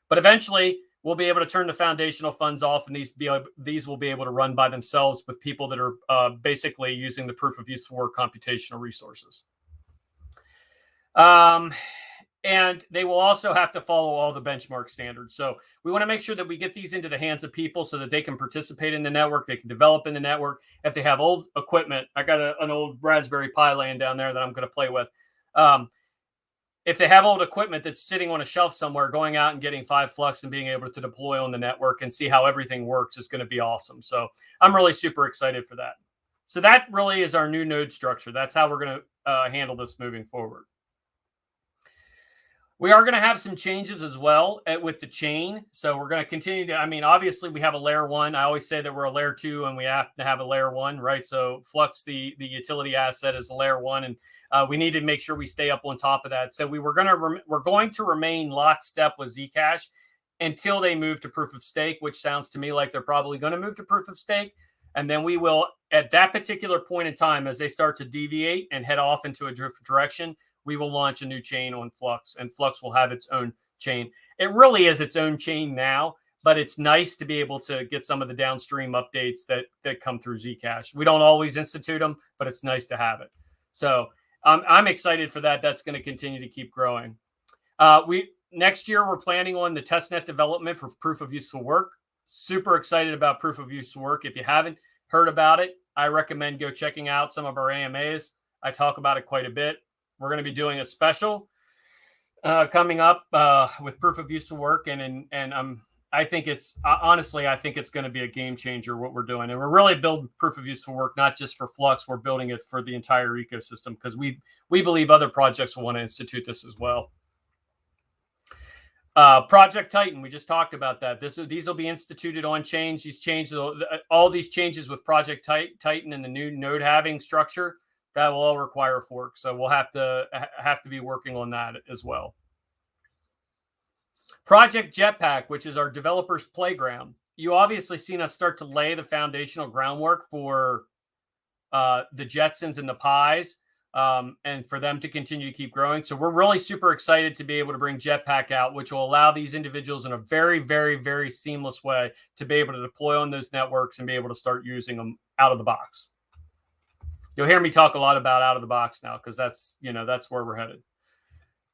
But eventually, we'll be able to turn the foundational funds off, and these will be able to run by themselves with people that are basically using the proof of useful work computational resources. And they will also have to follow all the benchmark standards. So we want to make sure that we get these into the hands of people so that they can participate in the network, they can develop in the network. If they have old equipment, I got an old Raspberry Pi laying down there that I'm going to play with. If they have old equipment that's sitting on a shelf somewhere, going out and getting 5 Flux and being able to deploy on the network and see how everything works is going to be awesome. So I'm really super excited for that. So that really is our new node structure. That's how we're going to handle this moving forward. We are going to have some changes as well with the chain. So we're going to continue to, obviously we have a layer 1. I always say that we're a layer 2 and we have to have a layer 1, right? So Flux, the utility asset, is a layer 1. And we need to make sure we stay up on top of that. So we're going to remain lockstep with Zcash until they move to proof of stake, which sounds to me like they're probably going to move to proof of stake. And then we will, at that particular point in time, as they start to deviate and head off into a different direction, we will launch a new chain on Flux, and Flux will have its own chain. It really is its own chain now, but it's nice to be able to get some of the downstream updates that come through Zcash. We don't always institute them, but it's nice to have it. So I'm excited for that. That's going to continue to keep growing. Next year, we're planning on the testnet development for proof of useful work. Super excited about proof of useful work. If you haven't heard about it, I recommend go checking out some of our AMAs. I talk about it quite a bit. We're going to be doing a special coming up with proof of useful work, and I think it's going to be a game changer what we're doing, and we're really building proof of useful work not just for Flux. We're building it for the entire ecosystem because we believe other projects will want to institute this as well. Project Titan, we just talked about that. These will be instituted on chain. All these changes with Project Titan and the new Node Halving structure, that will all require a fork. So we'll have to be working on that as well. Project Jetpack, which is our developers playground. You obviously seen us start to lay the foundational groundwork for the Jetsons and the Pis. and for them to continue to keep growing. So we're really super excited to be able to bring Jetpack out, which will allow these individuals in a very, very, very seamless way to be able to deploy on those networks and be able to start using them out of the box. You'll hear me talk a lot about out of the box now because that's where we're headed.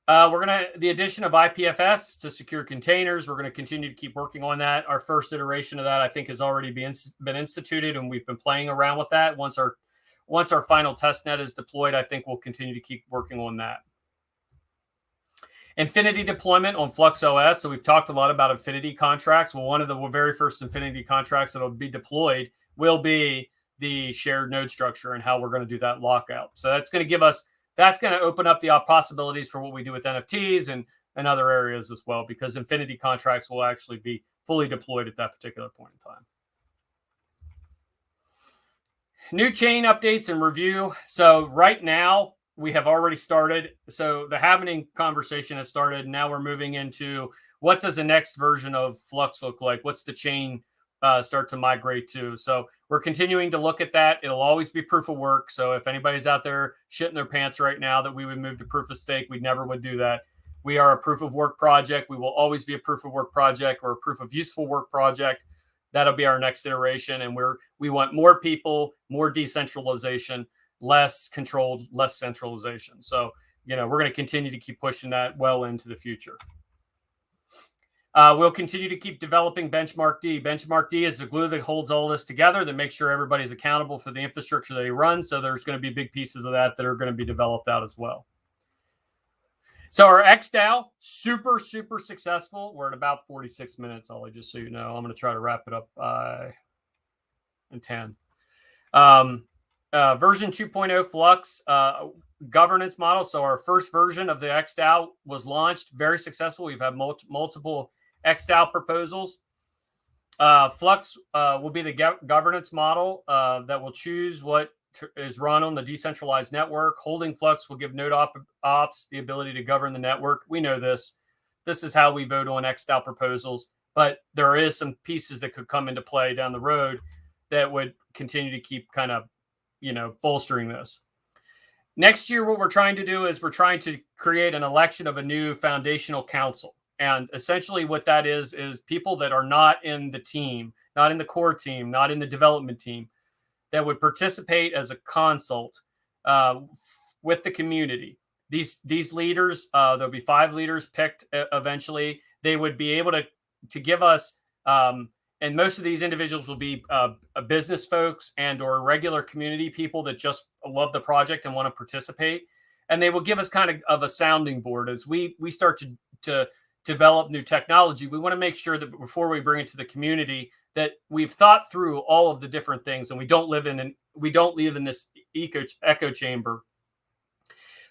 The addition of IPFS to secure containers. We're going to continue to keep working on that. Our first iteration of that, I think, has already been instituted, and we've been playing around with that. Once our final test net is deployed, I think we'll continue to keep working on that. Infinity deployment on Flux OS. So we've talked a lot about Infinity contracts. Well, one of the very first Infinity contracts that will be deployed will be the shared node structure and how we're going to do that lockout. So that's going to open up the possibilities for what we do with NFTs and other areas as well, because Infinity contracts will actually be fully deployed at that particular point in time. New chain updates and review. So right now we have already started. So the halving conversation has started. Now we're moving into what does the next version of Flux look like? What's the chain start to migrate to? So we're continuing to look at that. It'll always be proof of work. So if anybody's out there shitting their pants right now that we would move to proof of stake, we never would do that. We are a proof of work project. We will always be a proof of work project or a proof of useful work project. That'll be our next iteration. And we want more people, more decentralization, less controlled, less centralization. So, we're going to continue to keep pushing that well into the future. We'll continue to keep developing Benchmark D. Benchmark D is the glue that holds all this together, that makes sure everybody's accountable for the infrastructure they run. So there's going to be big pieces of that are going to be developed out as well. So our XDAO, super, super successful. We're at about 46 minutes, Ollie, just so you know. I'm going to try to wrap it up in 10. Version 2.0 Flux governance model. So our first version of the XDAO was launched, very successful. We've had multiple XDAO proposals. Flux will be the governance model that will choose what is run on the decentralized network. Holding Flux will give node ops the ability to govern the network. We know this. This is how we vote on XDAO proposals, but there is some pieces that could come into play down the road that would continue to keep kind of, bolstering this. Next year, what we're trying to do is we're trying to create an election of a new foundational council. And essentially what that is people that are not in the team, not in the core team, not in the development team, that would participate as a consult with the community. These leaders, there'll be 5 leaders picked eventually. They would be able to give us, and most of these individuals will be business folks and or regular community people that just love the project and want to participate. And they will give us kind of a sounding board as we start to develop new technology. We want to make sure that before we bring it to the community, that we've thought through all of the different things, and we don't live in this echo chamber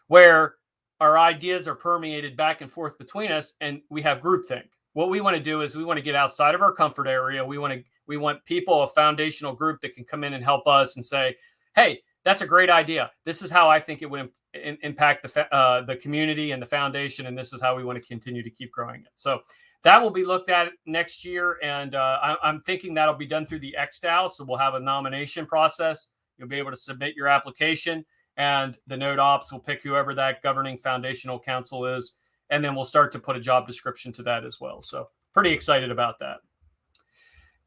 where our ideas are permeated back and forth between us, and we have groupthink. What we want to do is we want to get outside of our comfort area. We want people, a foundational group that can come in and help us and say, "Hey, that's a great idea. This is how I think it would impact the community and the foundation, and this is how we want to continue to keep growing it." So that will be looked at next year, and I'm thinking that'll be done through the XDAO. So we'll have a nomination process. You'll be able to submit your application, and the node ops will pick whoever that governing foundational council is, and then we'll start to put a job description to that as well. So pretty excited about that.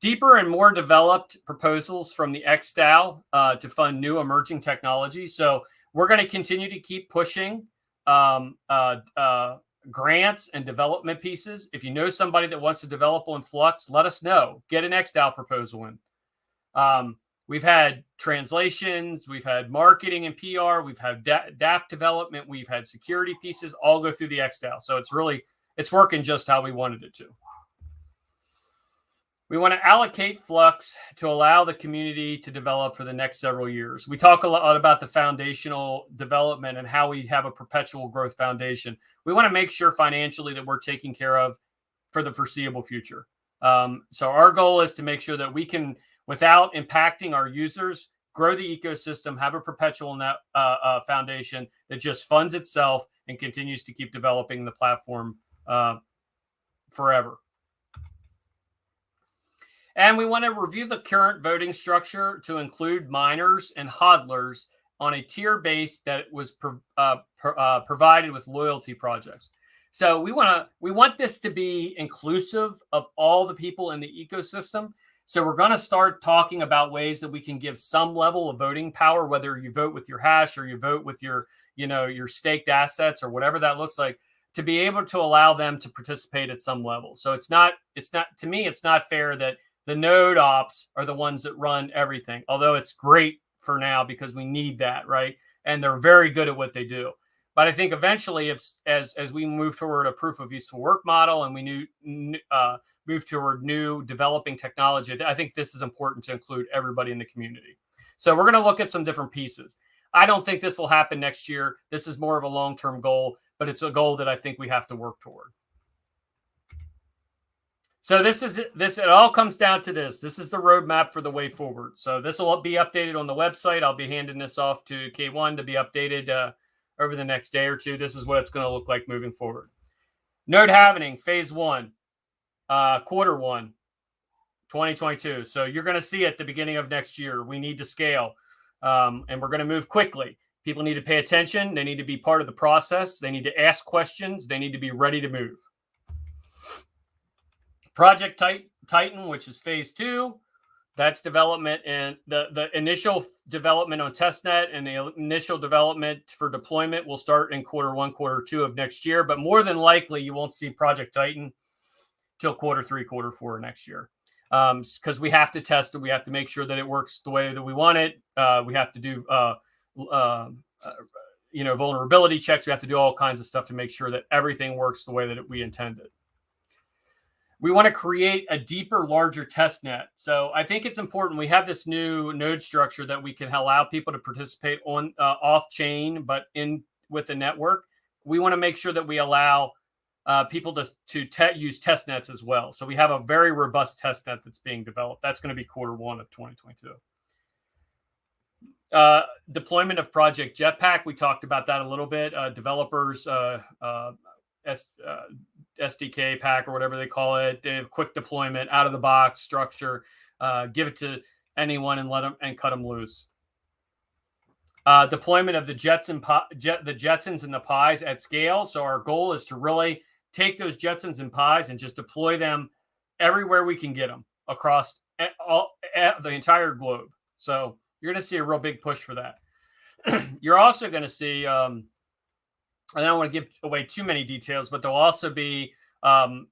Deeper and more developed proposals from the XDAO to fund new emerging technology. So we're going to continue to keep pushing grants and development pieces. If you know somebody that wants to develop on Flux, let us know. Get an XDAO proposal in. We've had translations, we've had marketing and PR, we've had DApp development, we've had security pieces, all go through the XDAO. So it's working just how we wanted it to. We want to allocate Flux to allow the community to develop for the next several years. We talk a lot about the foundational development and how we have a perpetual growth foundation. We want to make sure financially that we're taken care of for the foreseeable future. So our goal is to make sure that we can, without impacting our users, grow the ecosystem, have a perpetual foundation that just funds itself and continues to keep developing the platform forever. And we want to review the current voting structure to include miners and hodlers on a tier base that was provided with loyalty projects. So we want this to be inclusive of all the people in the ecosystem. So we're going to start talking about ways that we can give some level of voting power, whether you vote with your hash or you vote with your, your staked assets or whatever that looks like, to be able to allow them to participate at some level. So it's not, to me, it's not fair that the node ops are the ones that run everything, although it's great for now because we need that, right? And they're very good at what they do. But I think eventually, as we move toward a proof of useful work model and we move toward new developing technology, I think this is important to include everybody in the community. So we're going to look at some different pieces. I don't think this will happen next year. This is more of a long-term goal, but it's a goal that I think we have to work toward. So it all comes down to this. This is the roadmap for the way forward. So this will be updated on the website. I'll be handing this off to K1 to be updated over the next day or two. This is what it's going to look like moving forward. Node Halving, phase 1, quarter 1, 2022. So you're going to see at the beginning of next year, we need to scale and we're going to move quickly. People need to pay attention. They need to be part of the process. They need to ask questions. They need to be ready to move. Project Titan, which is phase 2. That's development, and the initial development on testnet and the initial development for deployment will start in quarter 1, quarter 2 of next year. But more than likely, you won't see Project Titan till quarter 3, quarter 4 next year, because we have to test it. We have to make sure that it works the way that we want it. We have to do vulnerability checks. We have to do all kinds of stuff to make sure that everything works the way that we intended. We want to create a deeper, larger test net. So I think it's important. We have this new node structure that we can allow people to participate on off chain, but with the network. We want to make sure that we allow people to use test nets as well. So we have a very robust test net that's being developed. That's going to be quarter 1 of 2022. Deployment of Project Jetpack. We talked about that a little bit. Developers, SDK pack or whatever they call it. They have quick deployment, out of the box structure. Give it to anyone and let them and cut them loose. Deployment of the Jetsons and the Pies at scale. So our goal is to really take those Jetsons and Pies and just deploy them everywhere we can get them across the entire globe. So you're going to see a real big push for that. You're also going to see, I don't want to give away too many details, but there'll also be, kind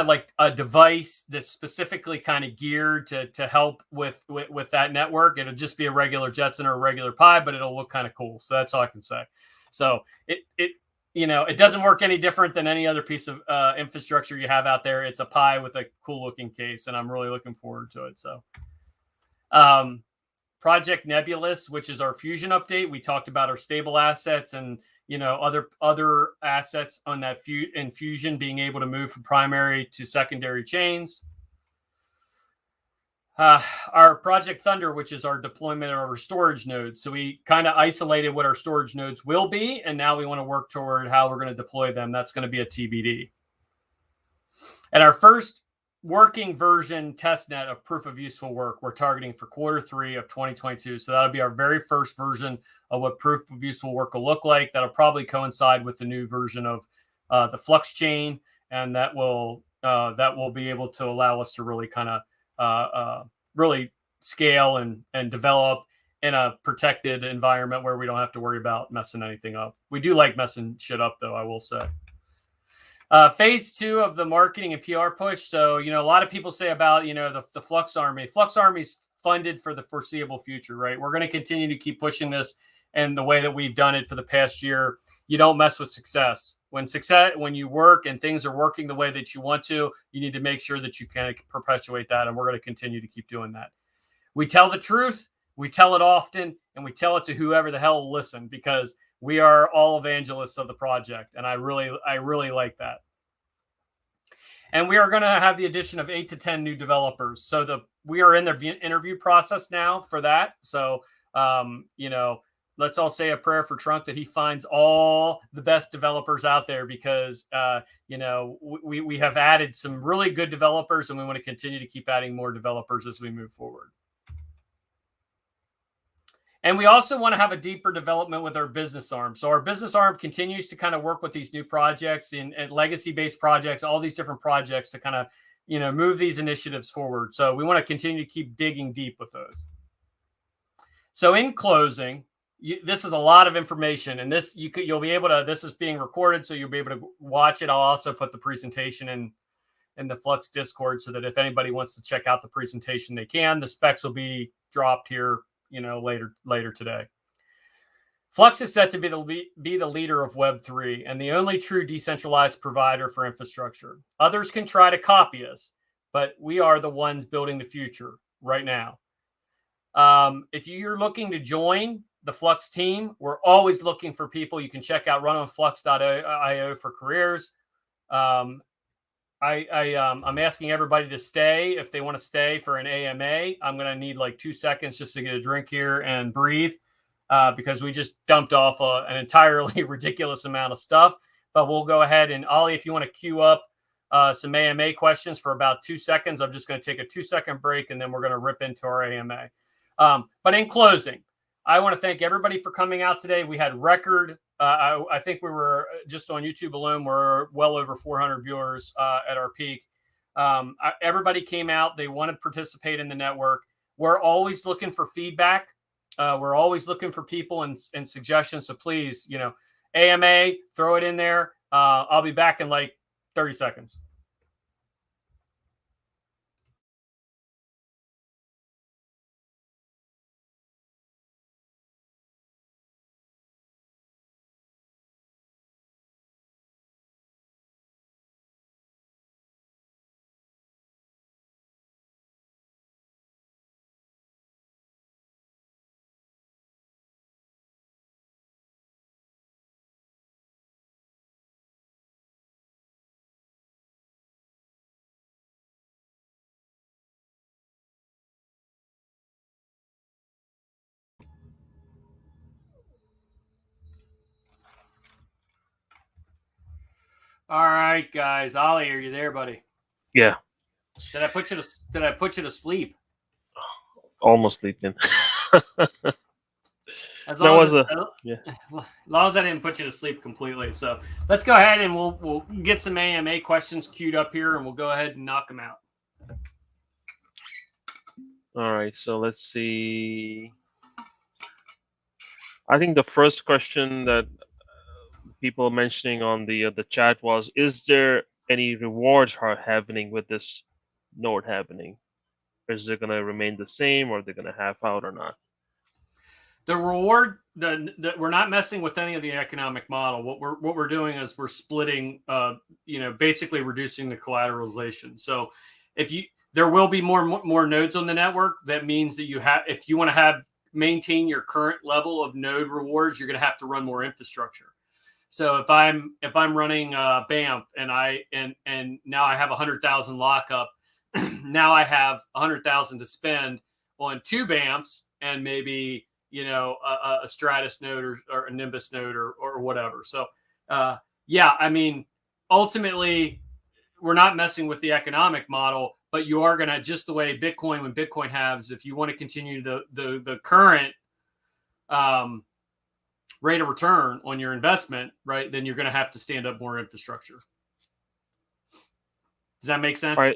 of like a device that's specifically kind of geared to help with that network. It'll just be a regular Jetson or a regular Pi, but it'll look kind of cool. So that's all I can say. So it doesn't work any different than any other piece of infrastructure you have out there. It's a Pi with a cool looking case, and I'm really looking forward to it. So, Project Nebulous, which is our Fusion update. We talked about our stable assets and other assets on that in Fusion being able to move from primary to secondary chains. Our Project Thunder, which is our deployment of our storage nodes. So we kind of isolated what our storage nodes will be, and now we want to work toward how we're going to deploy them. That's going to be a TBD. And our first working version testnet of proof of useful work, we're targeting for quarter 3 of 2022. So that'll be our very first version of what proof of useful work will look like. That'll probably coincide with the new version of the Flux chain, and that will be able to allow us to really kind of really scale and develop in a protected environment where we don't have to worry about messing anything up. We do like messing shit up, though, I will say. Phase 2 of the marketing and PR push. So, a lot of people say about, the Flux Army. Flux Army's funded for the foreseeable future, right? We're going to continue to keep pushing this and the way that we've done it for the past year. You don't mess with success. When you work and things are working the way that you want to, you need to make sure that you can perpetuate that. And we're going to continue to keep doing that. We tell the truth, we tell it often, and we tell it to whoever the hell will listen, because we are all evangelists of the project. And I really like that. And we are going to have the addition of 8 to 10 new developers. So we are in the interview process now for that. So, let's all say a prayer for Trunk that he finds all the best developers out there, because, we have added some really good developers, and we want to continue to keep adding more developers as we move forward. And we also want to have a deeper development with our business arm. So our business arm continues to kind of work with these new projects and legacy-based projects, all these different projects to kind of, move these initiatives forward. So we want to continue to keep digging deep with those. So in closing, this is a lot of information, and you'll be able to. This is being recorded, so you'll be able to watch it. I'll also put the presentation in the Flux Discord, so that if anybody wants to check out the presentation, they can. The specs will be dropped here, later today. Flux is set to be the leader of Web3 and the only true decentralized provider for infrastructure. Others can try to copy us, but we are the ones building the future right now. If you're looking to join the Flux team, we're always looking for people. You can check out runonflux.io for careers. I'm asking everybody to stay if they want to stay for an AMA. I'm going to need like 2 seconds just to get a drink here and breathe because we just dumped off an entirely ridiculous amount of stuff. But we'll go ahead and Ollie, if you want to queue up some AMA questions for about 2 seconds, I'm just going to take a 2-second break and then we're going to rip into our AMA. But in closing, I want to thank everybody for coming out today. We had record. I think we were just on YouTube alone. We're well over 400 viewers at our peak. Everybody came out. They want to participate in the network. We're always looking for feedback. We're always looking for people and suggestions. So please, AMA, throw it in there. I'll be back in like 30 seconds. All right, guys. Ollie, are you there, buddy? Yeah. Did I put you to sleep? Almost sleeping. As long as I didn't put you to sleep completely. So let's go ahead and we'll get some AMA questions queued up here, and we'll go ahead and knock them out. All right. So let's see. I think the first question that people mentioning on the chat was, is there any rewards are happening with this Node Halving? Is it going to remain the same, or are they going to half out or not? The reward, we're not messing with any of the economic model. What we're doing is we're splitting, basically reducing the collateralization. So there will be more nodes on the network. That means that if you want to maintain your current level of node rewards, you're going to have to run more infrastructure. So if I'm running BAMF and now I have 100,000 lockup, now I have 100,000 to spend on 2 BAMFs and maybe a Stratus node or a Nimbus node or whatever. So ultimately we're not messing with the economic model, but you are going to, just the way Bitcoin, when Bitcoin halves, if you want to continue the current rate of return on your investment, right, then you're going to have to stand up more infrastructure. Does that make sense? All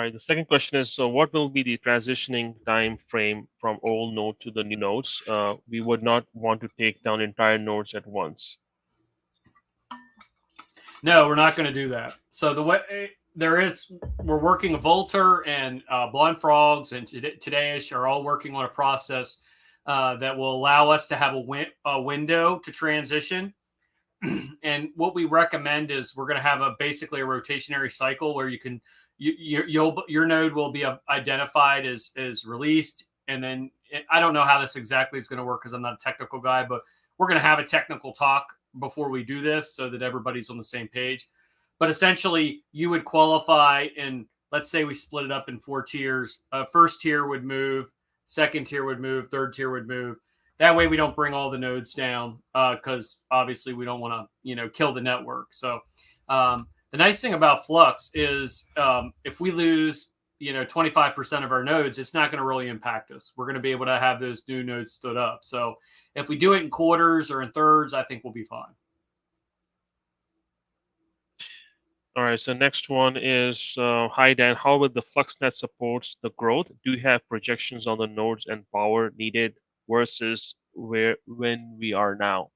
right. The second question is, so what will be the transitioning time frame from old node to the new nodes? We would not want to take down entire nodes at once. No, we're not going to do that. So the way we're working with Volter and Blonde Frogs and Todayish are all working on a process that will allow us to have a window to transition. And what we recommend is we're going to have basically a rotationary cycle where your node will be identified as released. And then I don't know how this exactly is going to work because I'm not a technical guy, but we're going to have a technical talk before we do this so that everybody's on the same page. But essentially you would qualify in, let's say we split it up in 4 tiers. First tier would move, second tier would move, third tier would move. That way we don't bring all the nodes down because obviously we don't want to, kill the network. So the nice thing about Flux is if we lose 25% of our nodes, it's not going to really impact us. We're going to be able to have those new nodes stood up. So if we do it in quarters or in thirds, I think we'll be fine. All right, so next one is, hi Dan, how will the FluxNet supports the growth? Do you have projections on the nodes and power needed versus where we are now?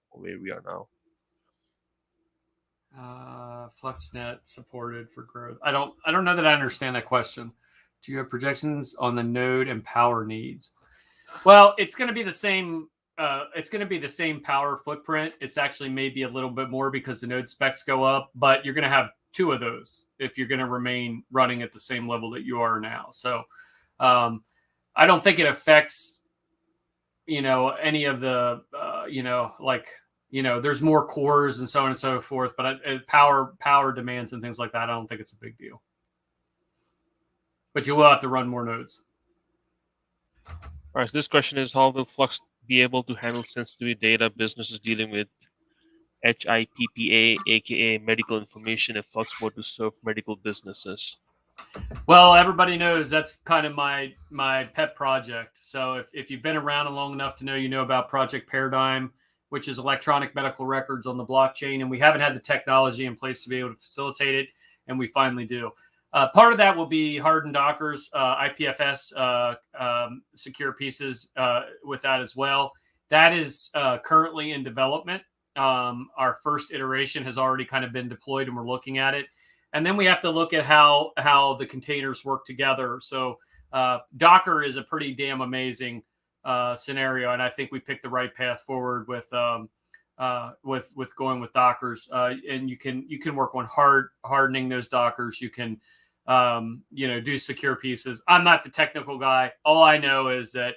FluxNet supported for growth. I don't know that I understand that question. Do you have projections on the node and power needs? Well, it's going to be the same. It's going to be the same power footprint. It's actually maybe a little bit more because the node specs go up, but you're going to have 2 of those if you're going to remain running at the same level that you are now. So I don't think it affects, any of the, there's more cores and so on and so forth, but power demands and things like that, I don't think it's a big deal. But you will have to run more nodes. All right, so this question is, how will Flux be able to handle sensitive data businesses dealing with HIPAA, aka medical information, if Flux were to serve medical businesses? Well, everybody knows that's kind of my pet project. So if you've been around long enough to know, about Project Paradigm, which is electronic medical records on the blockchain, and we haven't had the technology in place to be able to facilitate it, and we finally do. Part of that will be hardened Dockers, IPFS secure pieces with that as well. That is currently in development. Our first iteration has already kind of been deployed, and we're looking at it. And then we have to look at how the containers work together. So Docker is a pretty damn amazing scenario, and I think we picked the right path forward with going with Dockers. And you can work on hardening those Dockers. You can do secure pieces. I'm not the technical guy. All I know is that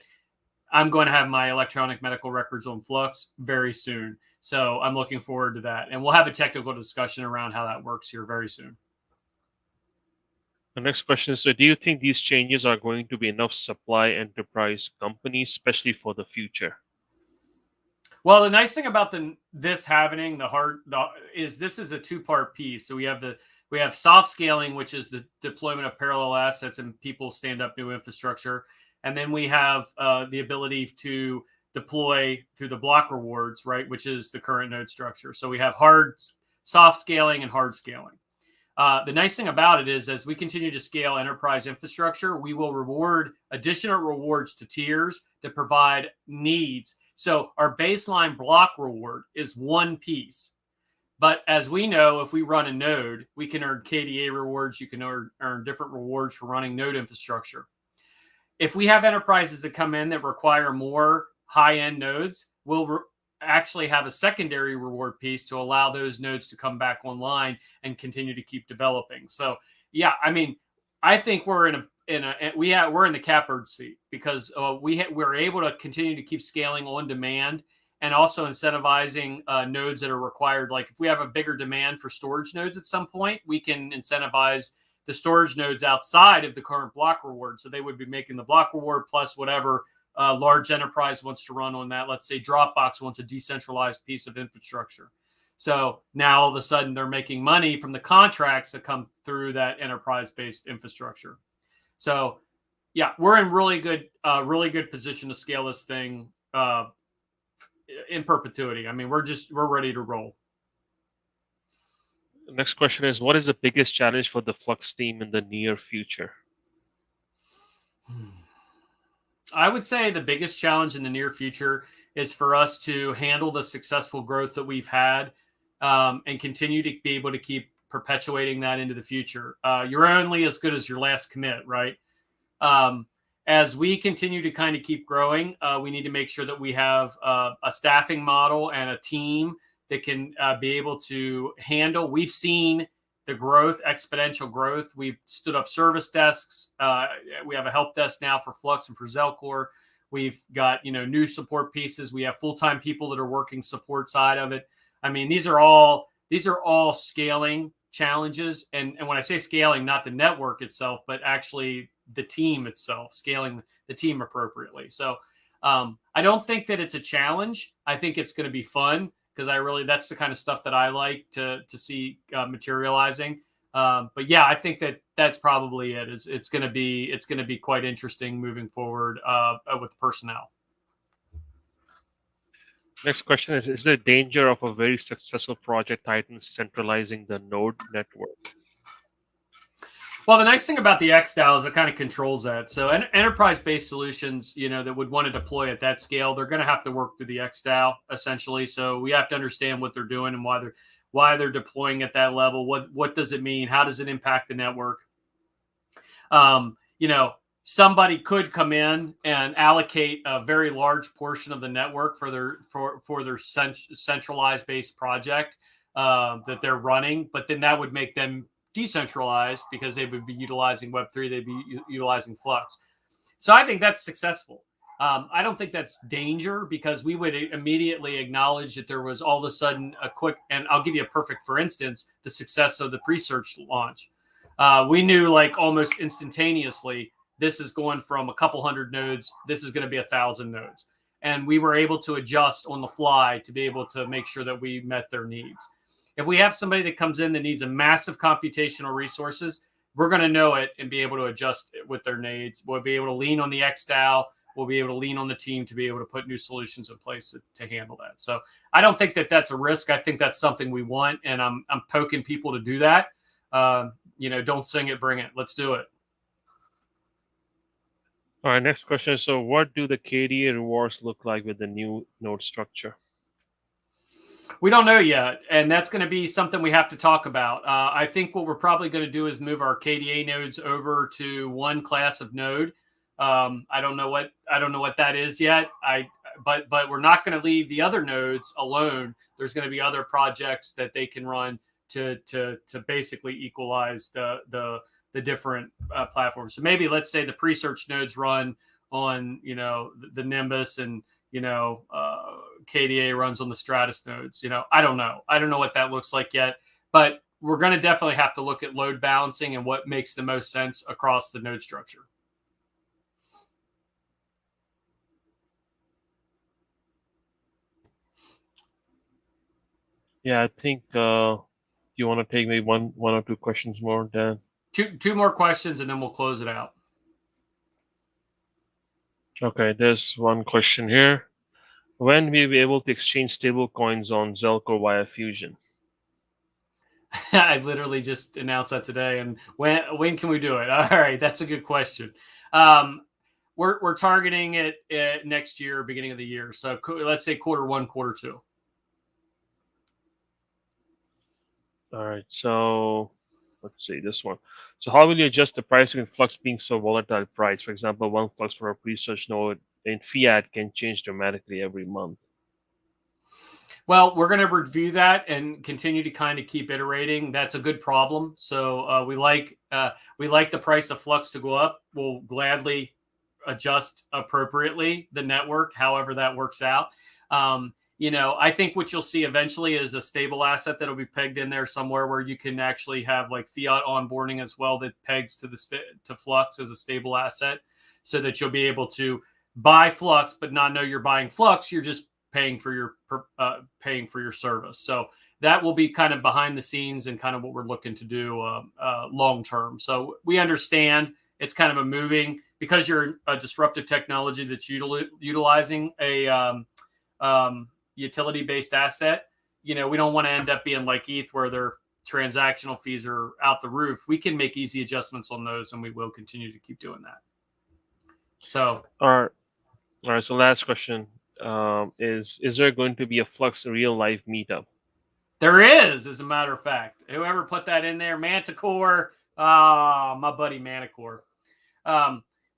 I'm going to have my electronic medical records on Flux very soon. So I'm looking forward to that. And we'll have a technical discussion around how that works here very soon. The next question is, so do you think these changes are going to be enough supply enterprise companies, especially for the future? Well, the nice thing about this happening, is this is a 2-part piece. So we have soft scaling, which is the deployment of parallel assets and people stand up new infrastructure. And then we have the ability to deploy through the block rewards, right, which is the current node structure. So we have soft scaling and hard scaling. The nice thing about it is, as we continue to scale enterprise infrastructure, we will reward additional rewards to tiers that provide needs. So our baseline block reward is one piece. But as we know, if we run a node, we can earn KDA rewards. You can earn different rewards for running node infrastructure. If we have enterprises that come in that require more high-end nodes, we'll actually have a secondary reward piece to allow those nodes to come back online and continue to keep developing. So, yeah, I mean, I think we're in the catbird seat because we're able to continue to keep scaling on demand and also incentivizing nodes that are required. Like if we have a bigger demand for storage nodes at some point, we can incentivize the storage nodes outside of the current block reward. So they would be making the block reward plus whatever large enterprise wants to run on that. Let's say Dropbox wants a decentralized piece of infrastructure. So now all of a sudden they're making money from the contracts that come through that enterprise-based infrastructure. So yeah, we're in really good position to scale this thing in perpetuity. I mean, we're ready to roll. The next question is, what is the biggest challenge for the Flux team in the near future? I would say the biggest challenge in the near future is for us to handle the successful growth that we've had and continue to be able to keep perpetuating that into the future. You're only as good as your last commit, right? As we continue to kind of keep growing, we need to make sure that we have a staffing model and a team that can be able to handle. We've seen the growth, exponential growth. We've stood up service desks. We have a help desk now for Flux and for Zelcore. We've got, new support pieces. We have full-time people that are working support side of it. I mean, these are all scaling challenges. And when I say scaling, not the network itself, but actually the team itself, scaling the team appropriately. So I don't think that it's a challenge. I think it's going to be fun because that's the kind of stuff that I like to see materializing. But yeah, I think that's probably it. It's going to be quite interesting moving forward with personnel. Next question is there danger of a very successful project Titan centralizing the node network? Well, the nice thing about the XDAO is it kind of controls that. So enterprise-based solutions, that would want to deploy at that scale, they're going to have to work through the XDAO essentially. So we have to understand what they're doing and why they're deploying at that level. What does it mean? How does it impact the network? Somebody could come in and allocate a very large portion of the network for their centralized based project that they're running, but then that would make them decentralized because they would be utilizing Web3, they'd be utilizing Flux. So I think that's successful. I don't think that's danger because we would immediately acknowledge that there was all of a sudden a quick, and I'll give you a perfect, for instance, the success of the pre-search launch. We knew like almost instantaneously, this is going from a couple hundred nodes. This is going to be 1,000 nodes. And we were able to adjust on the fly to be able to make sure that we met their needs. If we have somebody that comes in that needs a massive computational resources, we're going to know it and be able to adjust it with their needs. We'll be able to lean on the XDAO. We'll be able to lean on the team to be able to put new solutions in place to handle that. So I don't think that that's a risk. I think that's something we want, and I'm poking people to do that. Don't sing it, bring it. Let's do it. All right, next question. So what do the KDA rewards look like with the new node structure? We don't know yet, and that's going to be something we have to talk about. I think what we're probably going to do is move our KDA nodes over to one class of node. I don't know what that is yet. But we're not going to leave the other nodes alone. There's going to be other projects that they can run to basically equalize the different platforms. So maybe let's say the pre-search nodes run on the Nimbus and KDA runs on the Stratus nodes. I don't know what that looks like yet, but we're going to definitely have to look at load balancing and what makes the most sense across the node structure. Yeah, I think you want to take maybe one or two questions more, Dan? Two more questions and then we'll close it out. Okay, there's one question here. When will we be able to exchange stable coins on Zelco via Fusion? I literally just announced that today. And when can we do it? All right, that's a good question. We're targeting it next year, beginning of the year. So let's say Q1, Q2. All right, so let's see this one. So how will you adjust the pricing with Flux being so volatile price? For example, one Flux for a pre-search node in fiat can change dramatically every month. Well, we're going to review that and continue to kind of keep iterating. That's a good problem. So we like the price of Flux to go up. We'll gladly adjust appropriately the network, however that works out. I think what you'll see eventually is a stable asset that'll be pegged in there somewhere where you can actually have like fiat onboarding as well that pegs to Flux as a stable asset, so that you'll be able to buy Flux but not know you're buying Flux. You're just paying for your service. So that will be kind of behind the scenes and kind of what we're looking to do long term. So we understand it's kind of a moving, because you're a disruptive technology that's utilizing a utility-based asset. We don't want to end up being like ETH where their transactional fees are out the roof. We can make easy adjustments on those, and we will continue to keep doing that. So, all right. So last question is there going to be a Flux real life meetup? There is, as a matter of fact. Whoever put that in there, Manticore, my buddy Manticore.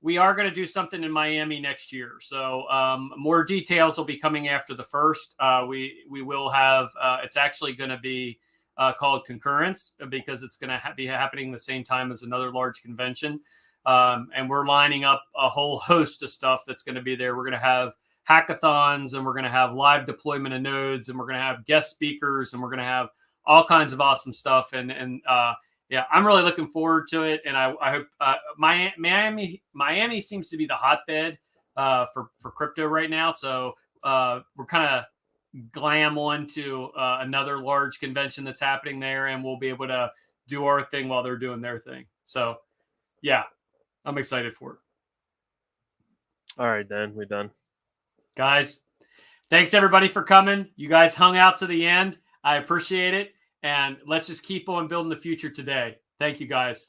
We are going to do something in Miami next year. So more details will be coming after the first. We will have, it's actually going to be called Concurrence, because it's going to be happening the same time as another large convention. And we're lining up a whole host of stuff that's going to be there. We're going to have hackathons, and we're going to have live deployment of nodes, and we're going to have guest speakers, and we're going to have all kinds of awesome stuff. Yeah, I'm really looking forward to it, and I hope Miami seems to be the hotbed for crypto right now. So we're kind of glam on to another large convention that's happening there, and we'll be able to do our thing while they're doing their thing. So, yeah, I'm excited for it. All right, Dan, we're done. Guys, thanks everybody for coming. You guys hung out to the end. I appreciate it. And let's just keep on building the future today. Thank you, guys.